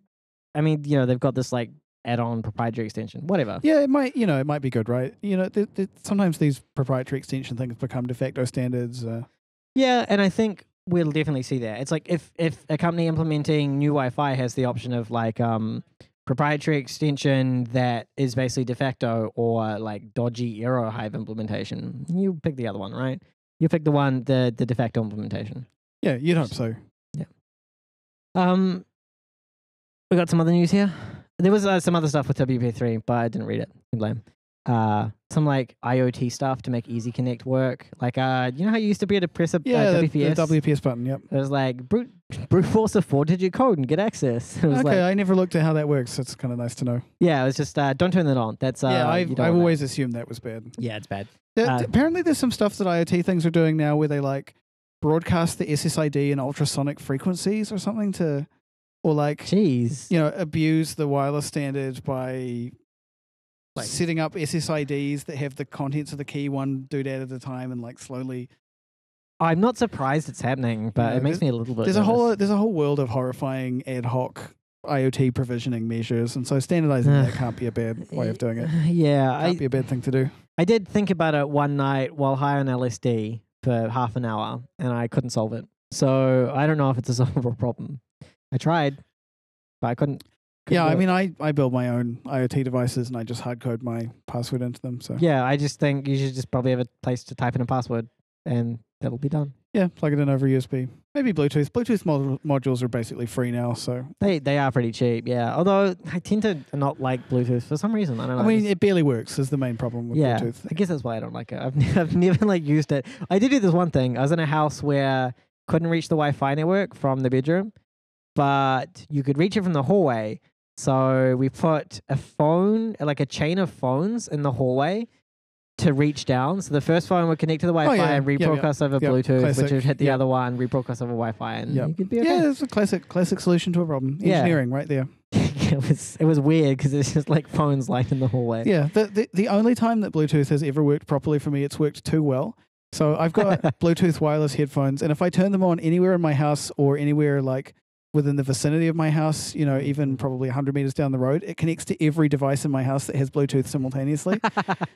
mean, they've got this like add-on proprietary extension, whatever. Yeah, it might be good, right? Sometimes these proprietary extension things become de facto standards. Yeah, and I think we'll definitely see that. It's like if a company implementing new Wi-Fi has the option of like proprietary extension that is basically de facto or like dodgy Aerohive implementation. You pick the other one, right? You pick the one, the de facto implementation. Yeah, you'd hope so. Yeah. We got some other news here. There was some other stuff with WP3, but I didn't read it. You blame. Some like IoT stuff to make Easy Connect work. Like, you know how you used to be able to press a WPS? The WPS button, yep. It was like brute force a 4-digit code and get access. It was Okay, I never looked at how that works. It's kind of nice to know. Yeah, it was just don't turn that on. That's I've always assumed that was bad. Yeah, it's bad. Apparently, there's some stuff that IoT things are doing now where they like broadcast the SSID in ultrasonic frequencies or something or like, jeez, abuse the wireless standard by setting up SSIDs that have the contents of the key one doodad at a time and like slowly. I'm not surprised it's happening, but it makes me a little bit. There's a whole world of horrifying ad hoc IoT provisioning measures, and so standardizing that can't be a bad way of doing it. Yeah, can't be a bad thing to do. I did think about it one night while high on LSD for half an hour, and I couldn't solve it. So I don't know if it's a solvable problem. I tried, but I couldn't. Yeah, I mean, I build my own IoT devices and I just hard code my password into them. So yeah, I just think you should just probably have a place to type in a password, and that'll be done. Yeah, plug it in over USB. Maybe Bluetooth. Bluetooth modules are basically free now, so they are pretty cheap. Yeah, although I tend to not like Bluetooth for some reason. I don't know. I mean, it barely works. Is the main problem with Bluetooth. I guess that's why I don't like it. I've never like used it. I did do this one thing. I was in a house where couldn't reach the Wi-Fi network from the bedroom, but you could reach it from the hallway. So we put a phone, like a chain of phones in the hallway to reach down. So the first phone would connect to the Wi-Fi and rebroadcast over Bluetooth, classic. which would hit the other one, rebroadcast over Wi-Fi, and you could be okay. Yeah, it's a classic solution to a problem. Engineering right there. It was weird because it's just like phones lying in the hallway. Yeah, the only time that Bluetooth has ever worked properly for me, it's worked too well. So I've got Bluetooth wireless headphones, and if I turn them on anywhere in my house or anywhere like within the vicinity of my house, even probably 100 meters down the road, it connects to every device in my house that has Bluetooth simultaneously.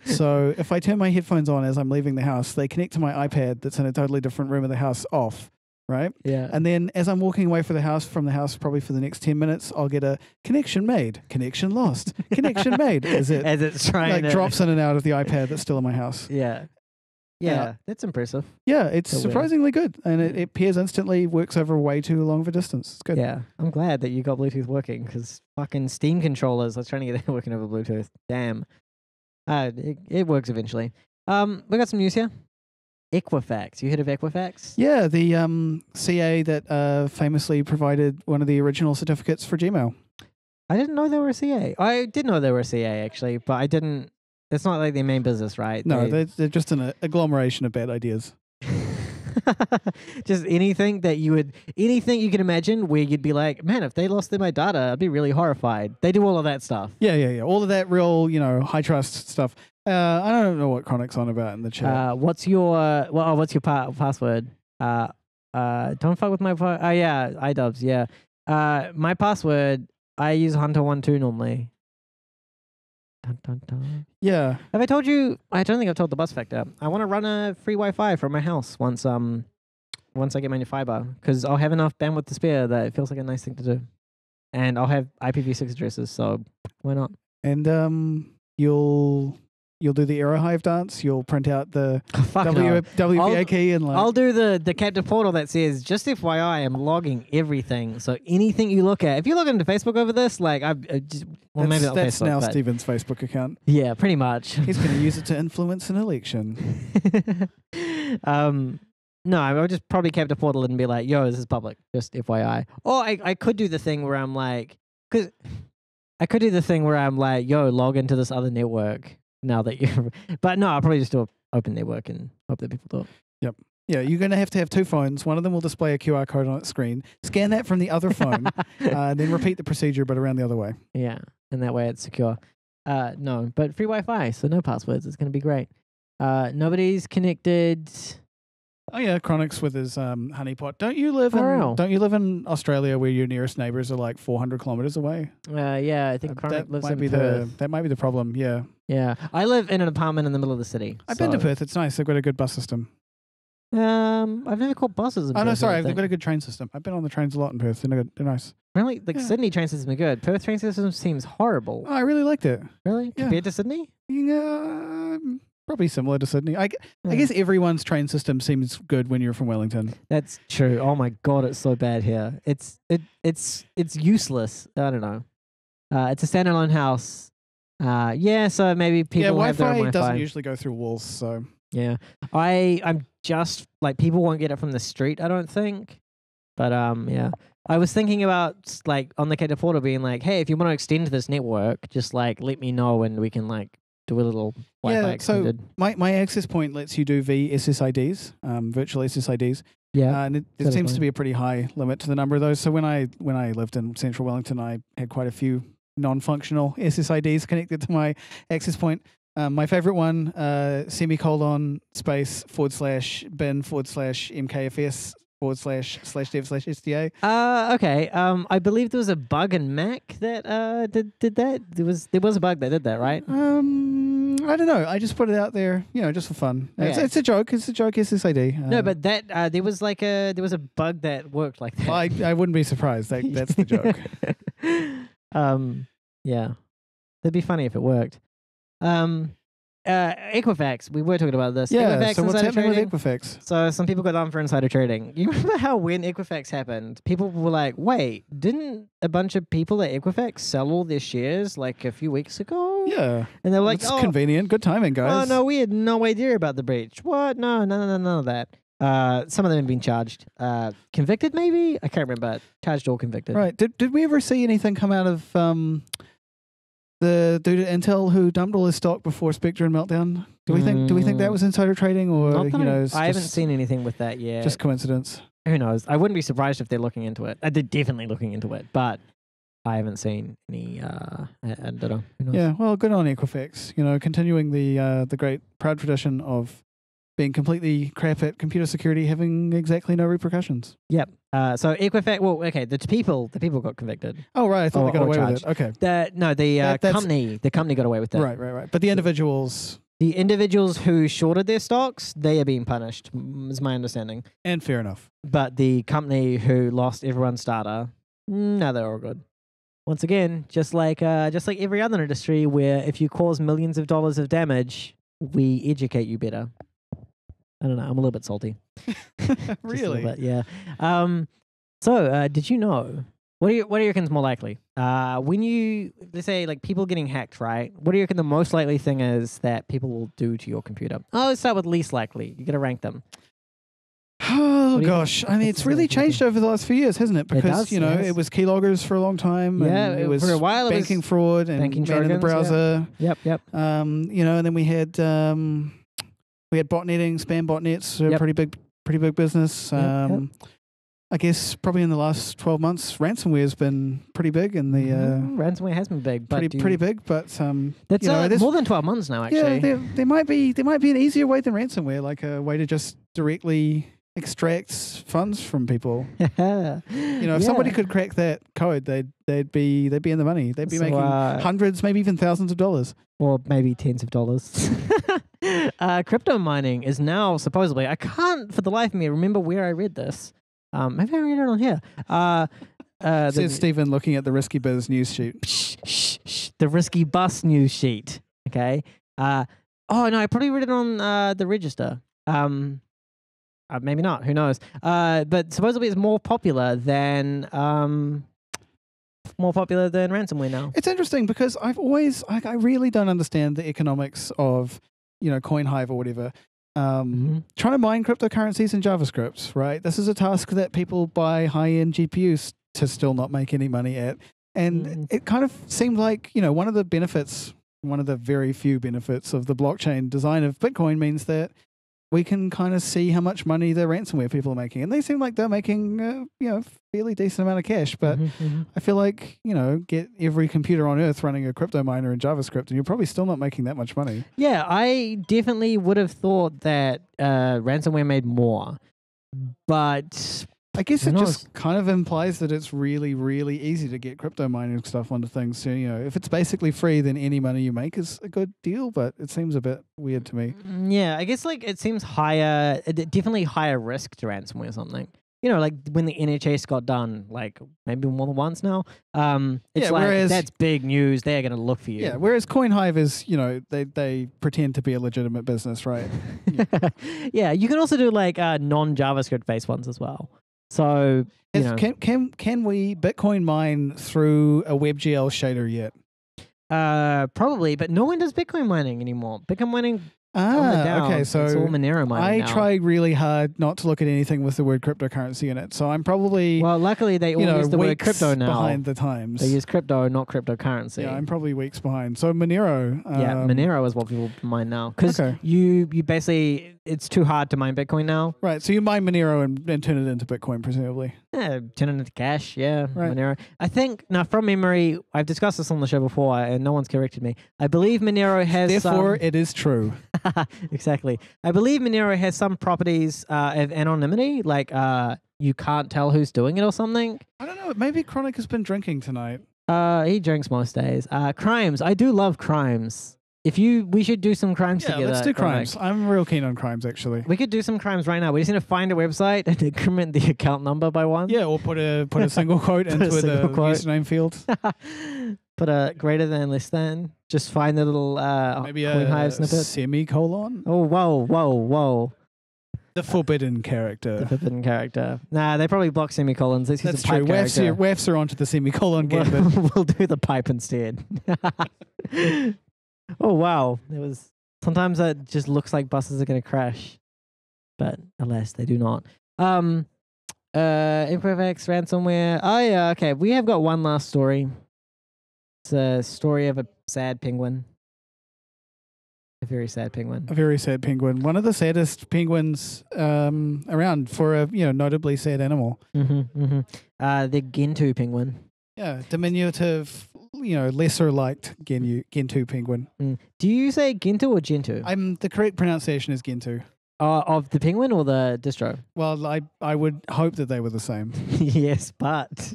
So if I turn my headphones on as I'm leaving the house, they connect to my iPad that's in a totally different room of the house off, right? Yeah. And then as I'm walking away from the house, probably for the next 10 minutes, I'll get a connection made, connection lost, connection made as it's trying drops in and out of the iPad that's still in my house. Yeah. Yeah, that's impressive. Yeah, it's surprisingly good. And it pairs instantly, works over way too long of a distance. It's good. Yeah, I'm glad that you got Bluetooth working because fucking Steam controllers, I was trying to get it working over Bluetooth. Damn. It works eventually. We got some news here. Equifax. You heard of Equifax? Yeah, the CA that famously provided one of the original certificates for Gmail. I didn't know they were a CA. I did know they were a CA, actually, but I didn't. It's not like their main business, right? No, they're just an agglomeration of bad ideas. Just anything you can imagine where you'd be like, man, if they lost my data, I'd be really horrified. They do all of that stuff. Yeah. All of that real, high trust stuff. I don't know what Chronic's on about in the chat. What's your password? Don't fuck with my oh yeah, iDubbbz, yeah. My password, I use Hunter12 normally. Dun, dun, dun. Yeah. Have I told you? I don't think I've told the bus factor. I want to run a free Wi-Fi from my house once I get my new fiber, because I'll have enough bandwidth to spare that it feels like a nice thing to do, and I'll have IPv6 addresses, so why not? And you'll do the Aerohive dance. You'll print out the WPA key and I'll do the captive portal that says, just FYI, I'm logging everything. So anything you look at, if you log into Facebook over this, like maybe not that's Facebook, now but Stephen's Facebook account. Yeah, pretty much. He's going to use it to influence an election. No, I'll just probably captive portal and be like, yo, this is public, just FYI. Or I could do the thing where I'm like, yo, log into this other network. Now that but no, I'll probably just do an open network and hope that people do it. Yep. Yeah, you're going to have two phones. One of them will display a QR code on its screen. Scan that from the other phone, then repeat the procedure, but around the other way. Yeah, and that way it's secure. No, but free Wi-Fi, so no passwords. It's going to be great. Nobody's connected. Oh yeah, Chronix with his honeypot. Don't you live in Australia where your nearest neighbors are like 400 kilometers away? Yeah, I think Chronix lives in Perth. That might be the problem. Yeah. Yeah, I live in an apartment in the middle of the city. I've been to Perth. It's nice. They've got a good bus system. I've never caught buses in Perth. Oh, no, I sorry. don't They've got think. a good train system. I've been on the trains a lot in Perth. They're nice. Really, like Yeah. Sydney train system are good. Perth train system seems horrible. Oh, I really liked it. Really, Yeah. compared to Sydney? Yeah, probably similar to Sydney. I Yeah. guess everyone's train system seems good when you're from Wellington. That's true. Oh my god, it's so bad here. It's useless. I don't know. It's a standalone house. Yeah, so maybe people Yeah, have their own Wi-Fi doesn't Wi-Fi. usually go through walls, so Yeah, I'm just like people won't get it from the street. I don't think. But yeah, I was thinking about like on the Cape Portal being like, hey, if you want to extend this network, just like let me know and we can like do a little Wi-Fi yeah. So extended. my access point lets you do VSSIDs, virtual SSIDs. Yeah, And That it is seems fine. to be a pretty high limit to the number of those. So when I lived in central Wellington, I had quite a few non-functional SSIDs connected to my access point. My favorite one, semicolon space / bin / MKFS /dev/SDA. Okay. I believe there was a bug in Mac that did that. There was a bug that did that, right? I don't know. I just put it out there, just for fun. Okay. It's a joke. It's a joke SSID. No, but that there was a bug that worked like that. I wouldn't be surprised. That's the joke. Yeah, that'd be funny if it worked. Equifax. We were talking about this. Yeah. Equifax So what's insider happening trading. with Equifax? So some people got done for insider trading. You remember how when Equifax happened, people were like, "Wait, didn't a bunch of people at Equifax sell all their shares like a few weeks ago?" Yeah. And they were like, It's "Oh, convenient. Good timing, guys. oh no, we had no idea about the breach. What? No, none of that." Some of them have been charged, convicted. Maybe I can't remember. Charged or convicted. Right. Did we ever see anything come out of the dude at Intel who dumped all his stock before Spectre and Meltdown? Do we think that was insider trading, or Not that it's I haven't just- seen anything with that yet. just coincidence? Who knows? I wouldn't be surprised if they're looking into it. They're definitely looking into it, but I haven't seen any. I don't know. Who knows? Yeah. Well, good on Equifax. Continuing the great proud tradition of being completely crap at computer security, having exactly no repercussions. Yep. So Equifax. Well, okay. The people got convicted. Oh, right. I thought Or- they got or away charged. with it. Okay. The company. The company got away with that. Right. But the individuals, The individuals who shorted their stocks, they are being punished. Is my understanding. and fair enough. But the company who lost everyone's data, no, they're all good. Once again, just like every other industry, where if you cause millions of dollars of damage, we educate you better. I don't know. I'm a little bit salty. Just a Really? little bit, yeah. So, did you know? What do you reckon is more likely? When you let's say like people getting hacked, right? What do you reckon the most likely thing is that people will do to your computer? Oh, let's start with least likely. You got to rank them. Oh What do you gosh, think? I mean, What's it's the really most likely? changed over the last few years, hasn't it? Because does, yes. it was keyloggers for a long time. Yeah, and it was for a while it was banking fraud and banking man in the jargons, yeah. browser. Yep. And then we had botnetting, spam botnets, Yep. pretty big business. Yep. I guess probably in the last 12 months, ransomware's been pretty big in the Ransomware has been big, but pretty big. But That's there's- more than 12 months now, yeah, actually. there might be an easier way than ransomware, like a way to just directly extract funds from people. If somebody could crack that code, they'd be in the money. They'd be So, making hundreds, maybe even thousands of dollars. or maybe tens of dollars. Crypto mining is now supposedly, I can't for the life of me remember where I read this. Maybe I read it on here. Says Stephen looking at the Risky Biz news sheet. The Risky Bus news sheet. Okay. Oh no, I probably read it on the Register. Maybe not. Who knows? But supposedly it's more popular than ransomware now. It's interesting because I really don't understand the economics of CoinHive or whatever. Trying to mine cryptocurrencies in JavaScript, right? This is a task that people buy high-end GPUs to still not make any money at. And it kind of seemed like, one of the very few benefits of the blockchain design of Bitcoin means that we can kind of see how much money the ransomware people are making. And they seem like they're making, fairly decent amount of cash. But I feel like, get every computer on earth running a crypto miner in JavaScript and you're probably still not making that much money. Yeah, I definitely would have thought that ransomware made more. But I guess Who it knows? just kind of implies that it's really, really easy to get crypto mining stuff onto things. So, if it's basically free, then any money you make is a good deal, but it seems a bit weird to me. Yeah, I guess like it seems higher, definitely higher risk to ransomware or something. Like when the NHS got done, like maybe more than once now. It's Yeah, like whereas- that's big news. They're gonna look for you. Yeah, whereas CoinHive is, they pretend to be a legitimate business, right? Yeah, you can also do like non-JavaScript based ones as well. So Can we Bitcoin mine through a WebGL shader yet? probably, but no one does Bitcoin mining anymore. Bitcoin mining on the down. Okay, so it's all Monero mining I now. try really hard not to look at anything with the word cryptocurrency in it. So I'm probably Well, luckily they all use the word weeks crypto now. behind the times. They use crypto, not cryptocurrency. Yeah, I'm probably weeks behind. So Monero. Yeah, Monero is what people mine now because Okay. you basically it's too hard to mine Bitcoin now. Right. So you mine Monero and turn it into Bitcoin, presumably. Yeah, turn it into cash. Yeah, Right. Monero. I think now from memory, I've discussed this on the show before, and no one's corrected me. I believe Monero has Therefore, it is true. exactly. I believe Monero has some properties of anonymity, like you can't tell who's doing it or something. I don't know. Maybe Chronic has been drinking tonight. He drinks most days. Crimes. I do love crimes. We should do some crimes Yeah, together. let's do Chronic. crimes. I'm real keen on crimes, actually. We could do some crimes right now. We just need to find a website and increment the account number by one. Yeah, or put a single quote Put a into the single quote. username field. Put a greater than, less than. Just find the little Maybe CoinHive a snippet. semicolon. Oh, whoa. The forbidden The character. forbidden character. Nah, they probably block semicolons. Let's use That's a pipe true. character. WAFs are onto the semicolon gambit. We'll do the pipe instead. Oh wow! Sometimes it just looks like buses are going to crash, but alas, they do not. ImprevX ransomware. Oh yeah, okay. We have got one last story. It's a story of a sad penguin. A very sad penguin. A very sad penguin. One of the saddest penguins around for a notably sad animal. The Gentoo penguin. Yeah, diminutive, lesser liked Gentoo penguin. Do you say Gentoo or Gentoo? The correct pronunciation is Gentoo. Of the penguin or the distro? Well, I would hope that they were the same. Yes, but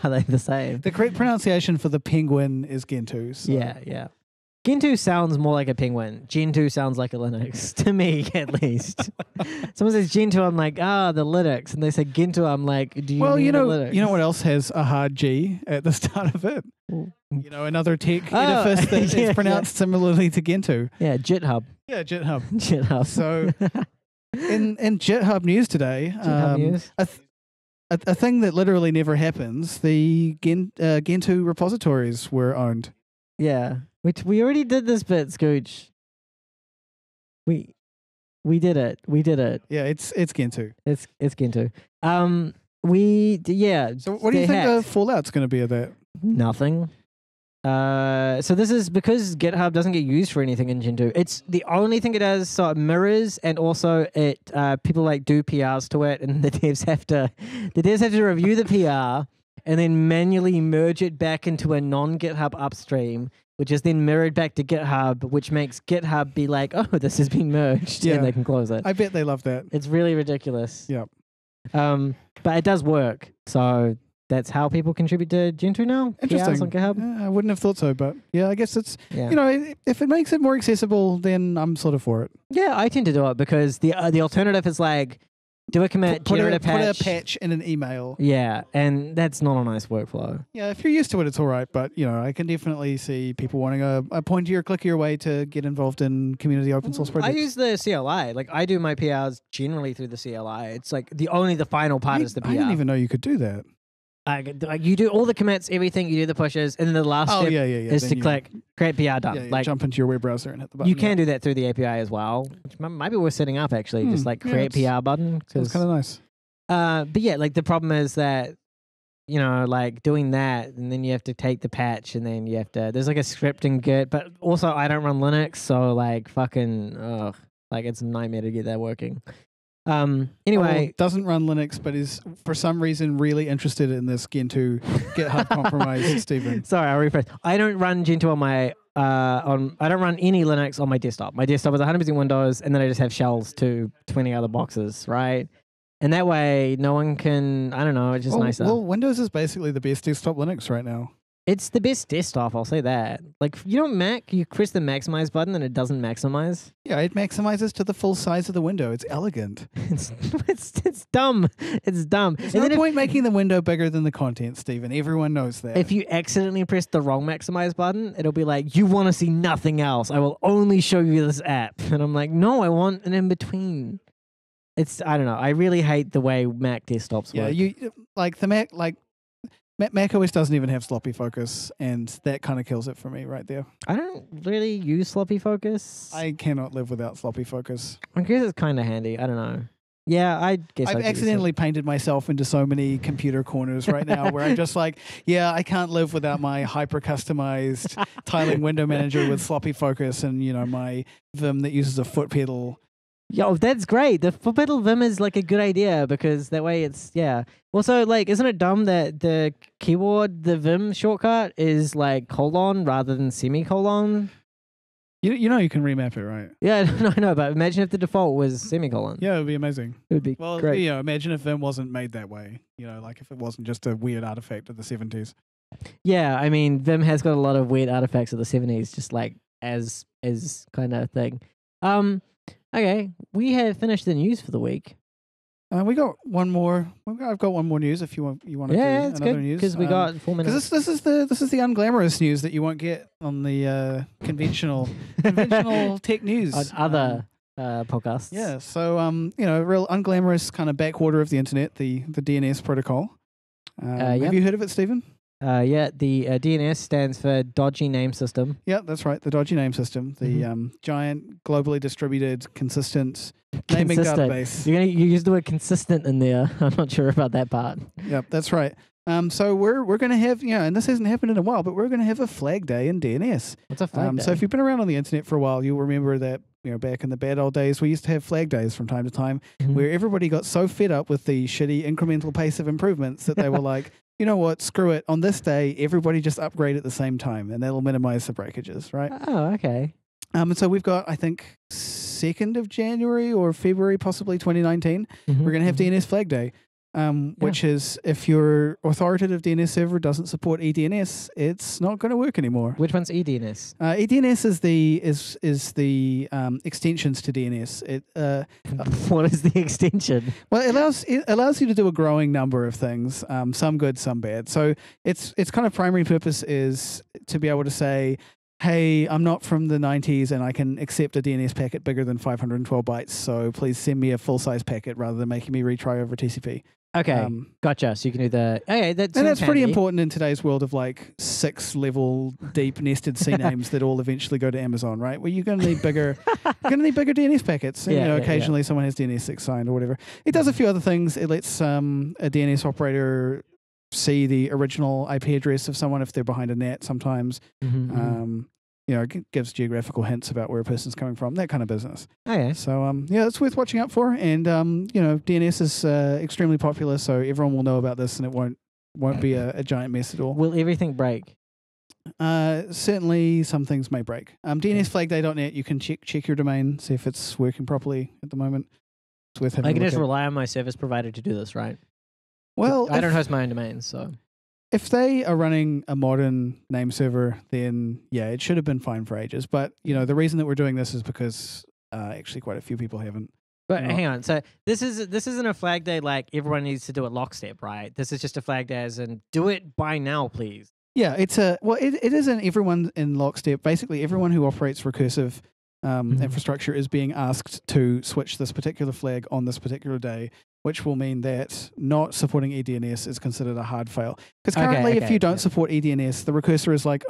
are they the same? The correct pronunciation for the penguin is Gentoo. So. Yeah. Gentoo sounds more like a penguin. Gentoo sounds like a Linux, to me at least. Someone says Gentoo, I'm like, the Linux. And they say Gentoo, I'm like, do you mean the Linux? You know what else has a hard G at the start of it? Another tech edifice that is pronounced similarly to Gentoo. Yeah, GitHub. Yeah, GitHub. GitHub. So in GitHub news today, news. a thing that literally never happens, the Gentoo repositories were owned. Yeah. Which we already did this bit, Scooch. We did it. Yeah, it's Gentoo. It's Gentoo. So what do you think the fallout's going to be of that? Nothing. So this is because GitHub doesn't get used for anything in Gentoo. It's the only thing it does. So it mirrors, and also it people like do PRs to it, and the devs have to review the PR and then manually merge it back into a non-GitHub upstream, which is then mirrored back to GitHub, which makes GitHub be like, oh, this has been merged, and they can close it. I bet they love that. It's really ridiculous. Yep. But it does work. So that's how people contribute to Gentoo now. Interesting. PRs on GitHub. Yeah, I wouldn't have thought so, but yeah, I guess it's Yeah. If it makes it more accessible, then I'm sort of for it. Yeah, I tend to do it because the alternative is like do a commit, generate a patch. Put a patch in an email. Yeah, and that's not a nice workflow. Yeah, if you're used to it, it's all right. But I can definitely see people wanting a pointier, clickier way to get involved in community open source projects. I use the CLI. Like I do my PRs generally through the CLI. It's like the final part is the PR. I didn't even know you could do that. You do all the commits, everything. You do the pushes, and then the last step is Then to you- click create PR done. Yeah, Like jump into your web browser and hit the button. you can do that through the API as well, which might be worth setting up actually. Just like yeah, create PR button. It's kind of nice. But yeah, like the problem is that like doing that, and then you have to take the patch, and then you have to. There's like a script in Git, but also I don't run Linux, so like fucking like it's a nightmare to get that working. Anyway, doesn't run Linux, but is for some reason really interested in this Gentoo GitHub compromise, Stephen. sorry, I'll rephrase. I don't run Gentoo on my I don't run any Linux on my desktop. My desktop is 100% Windows, and then I just have shells to 20 other boxes, right? And that way, no one can, I don't know, it's just nicer. Well, Windows is basically the best desktop Linux right now. It's the best desktop, I'll say that. Like, you know, Mac, you press the maximize button and it doesn't maximize. Yeah, it maximizes to the full size of the window. It's elegant. It's dumb. It's dumb. There's no point making the window bigger than the content, Stephen. Everyone knows that. If you accidentally press the wrong maximize button, it'll be like, you want to see nothing else. I will only show you this app. And I'm like, no, I want an in-between. I don't know. I really hate the way Mac desktops work. Yeah, the Mac, Mac OS doesn't even have sloppy focus, and that kind of kills it for me right there. I don't really use sloppy focus. I cannot live without sloppy focus. I guess it's kind of handy. I don't know. Yeah, I guess I've accidentally painted myself into so many computer corners right now where I'm just like, yeah, I can't live without my hyper-customized tiling window manager with sloppy focus and, my Vim that uses a foot pedal. Yo, that's great. The foot pedal Vim is like a good idea because that way it's, yeah. Also, like, isn't it dumb that the keyboard, the Vim shortcut is like colon rather than semicolon? You can remap it, right? Yeah, no, I know, but imagine if the default was semicolon. Yeah, it would be amazing. It would be great. Imagine if Vim wasn't made that way. Like if it wasn't just a weird artifact of the 70s. Yeah, I mean, Vim has got a lot of weird artifacts of the 70s, just like as kind of thing. Okay, we have finished the news for the week. We got one more. I've got one more news. If you want to do it's another good, news, because we got 4 minutes. This is the unglamorous news that you won't get on the conventional tech news on other podcasts. Yeah, so real unglamorous kind of backwater of the internet, the DNS protocol. Have you heard of it, Stephen? Yeah, the DNS stands for Dodgy Name System. Yeah, that's right. The Dodgy Name System, the giant, globally distributed, consistent naming database. You used the word consistent in there. I'm not sure about that part. Yep, that's right. So we're going to have, and this hasn't happened in a while, but we're going to have a flag day in DNS. What's a flag day? So if you've been around on the internet for a while, you'll remember that, back in the bad old days, we used to have flag days from time to time where everybody got so fed up with the shitty incremental pace of improvements that they were like, you know what, screw it. On this day, everybody just upgrade at the same time, and that'll minimize the breakages, right? Oh, okay. And so we've got, I think, 2nd of January or February, possibly 2019, we're going to have DNS Flag Day, which is if your authoritative DNS server doesn't support eDNS, it's not going to work anymore. Which one's eDNS? eDNS is the extensions to DNS. What is the extension? Well, it allows you to do a growing number of things, some good, some bad. So its kind of primary purpose is to be able to say, hey, I'm not from the 90s and I can accept a DNS packet bigger than 512 bytes, so please send me a full-size packet rather than making me retry over TCP. Okay, gotcha. So you can do the... Okay, that's pretty important in today's world of like 6-level deep nested CNAMEs that all eventually go to Amazon, right? Where you're going to need bigger DNS packets. And, occasionally someone has DNS6 signed or whatever. It does a few other things. It lets a DNS operator see the original IP address of someone if they're behind a NAT sometimes. It gives geographical hints about where a person's coming from, that kind of business. Oh, yeah. So, it's worth watching out for. And, DNS is extremely popular, so everyone will know about this and it won't be a giant mess at all. Will everything break? Certainly some things may break. DNSFlagDay.net, you can check your domain, see if it's working properly at the moment. It's worth having I can just rely on my service provider to do this, right? Well, I don't host my own domains, so... If they are running a modern name server, then it should have been fine for ages. But, the reason that we're doing this is because actually quite a few people haven't. But hang on. So this isn't a flag day like everyone needs to do it lockstep, right? This is just a flag day as in do it by now, please. Yeah, it isn't everyone in lockstep. Basically, everyone who operates recursive infrastructure is being asked to switch this particular flag on this particular day, which will mean that not supporting eDNS is considered a hard fail. Because currently, if you don't support eDNS, the recursor is like,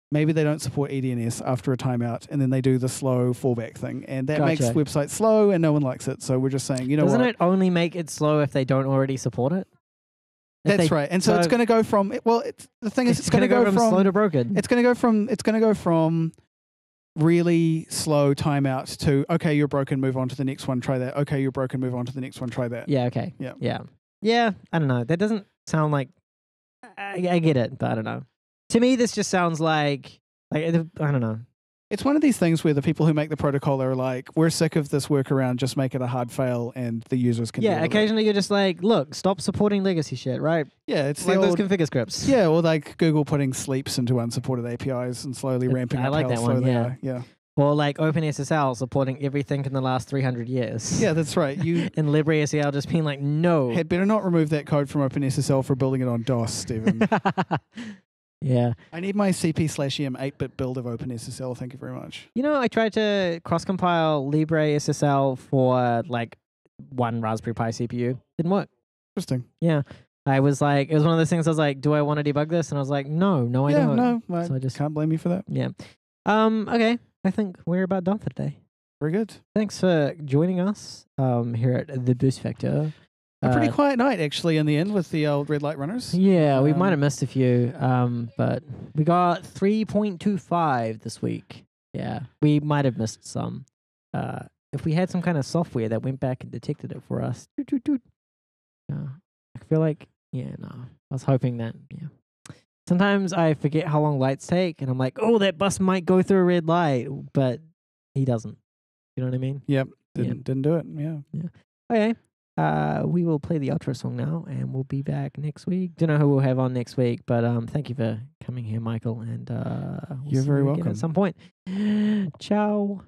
maybe they don't support eDNS after a timeout, and then they do the slow fallback thing. And that makes websites slow, and no one likes it. So we're just saying, Doesn't it only make it slow if they don't already support it? That's right. And so it's going to go from, the thing is, it's going to go from slow to broken. It's going to go from really slow timeout to, okay, you're broken, move on to the next one, try that. Okay, you're broken, move on to the next one, try that. Yeah, okay. Yeah, I don't know. That doesn't sound like... I get it, but I don't know. To me, this just sounds like I don't know. It's one of these things where the people who make the protocol are like, we're sick of this workaround, just make it a hard fail and the users can deal with it. Occasionally you're just like, look, stop supporting legacy shit, right? Yeah, it's like the those old, configure scripts. yeah, or like Google putting sleeps into unsupported APIs and slowly ramping I up like how that slow one, they yeah. are. Yeah. Or like OpenSSL supporting everything in the last 300 years. Yeah, that's right. You and LibreSSL just being like, no. had better not remove that code from OpenSSL for building it on DOS, Stephen. Yeah. I need my CP/EM 8-bit build of OpenSSL. Thank you very much. You know, I tried to cross-compile LibreSSL for like one Raspberry Pi CPU. Didn't work. Interesting. Yeah. I was like, it was one of those things I was like, do I want to debug this? And I was like, no, I don't. No, I So I just can't blame you for that. Yeah. Okay. I think we're about done for today. Very good. Thanks for joining us here at the Boost Factor. A pretty quiet night, actually, in the end with the old red light runners. Yeah, we might have missed a few, but we got 3.25 this week. Yeah, we might have missed some. If we had some kind of software that went back and detected it for us, I feel like, I was hoping that, Sometimes I forget how long lights take, and I'm like, oh, that bus might go through a red light, but he doesn't. You know what I mean? Yep. Didn't do it. Yeah. Okay. We will play the outro song now, and we'll be back next week. Don't know who we'll have on next week, but thank you for coming here, Michael, and we'll You're see very you again welcome. at some point. Ciao.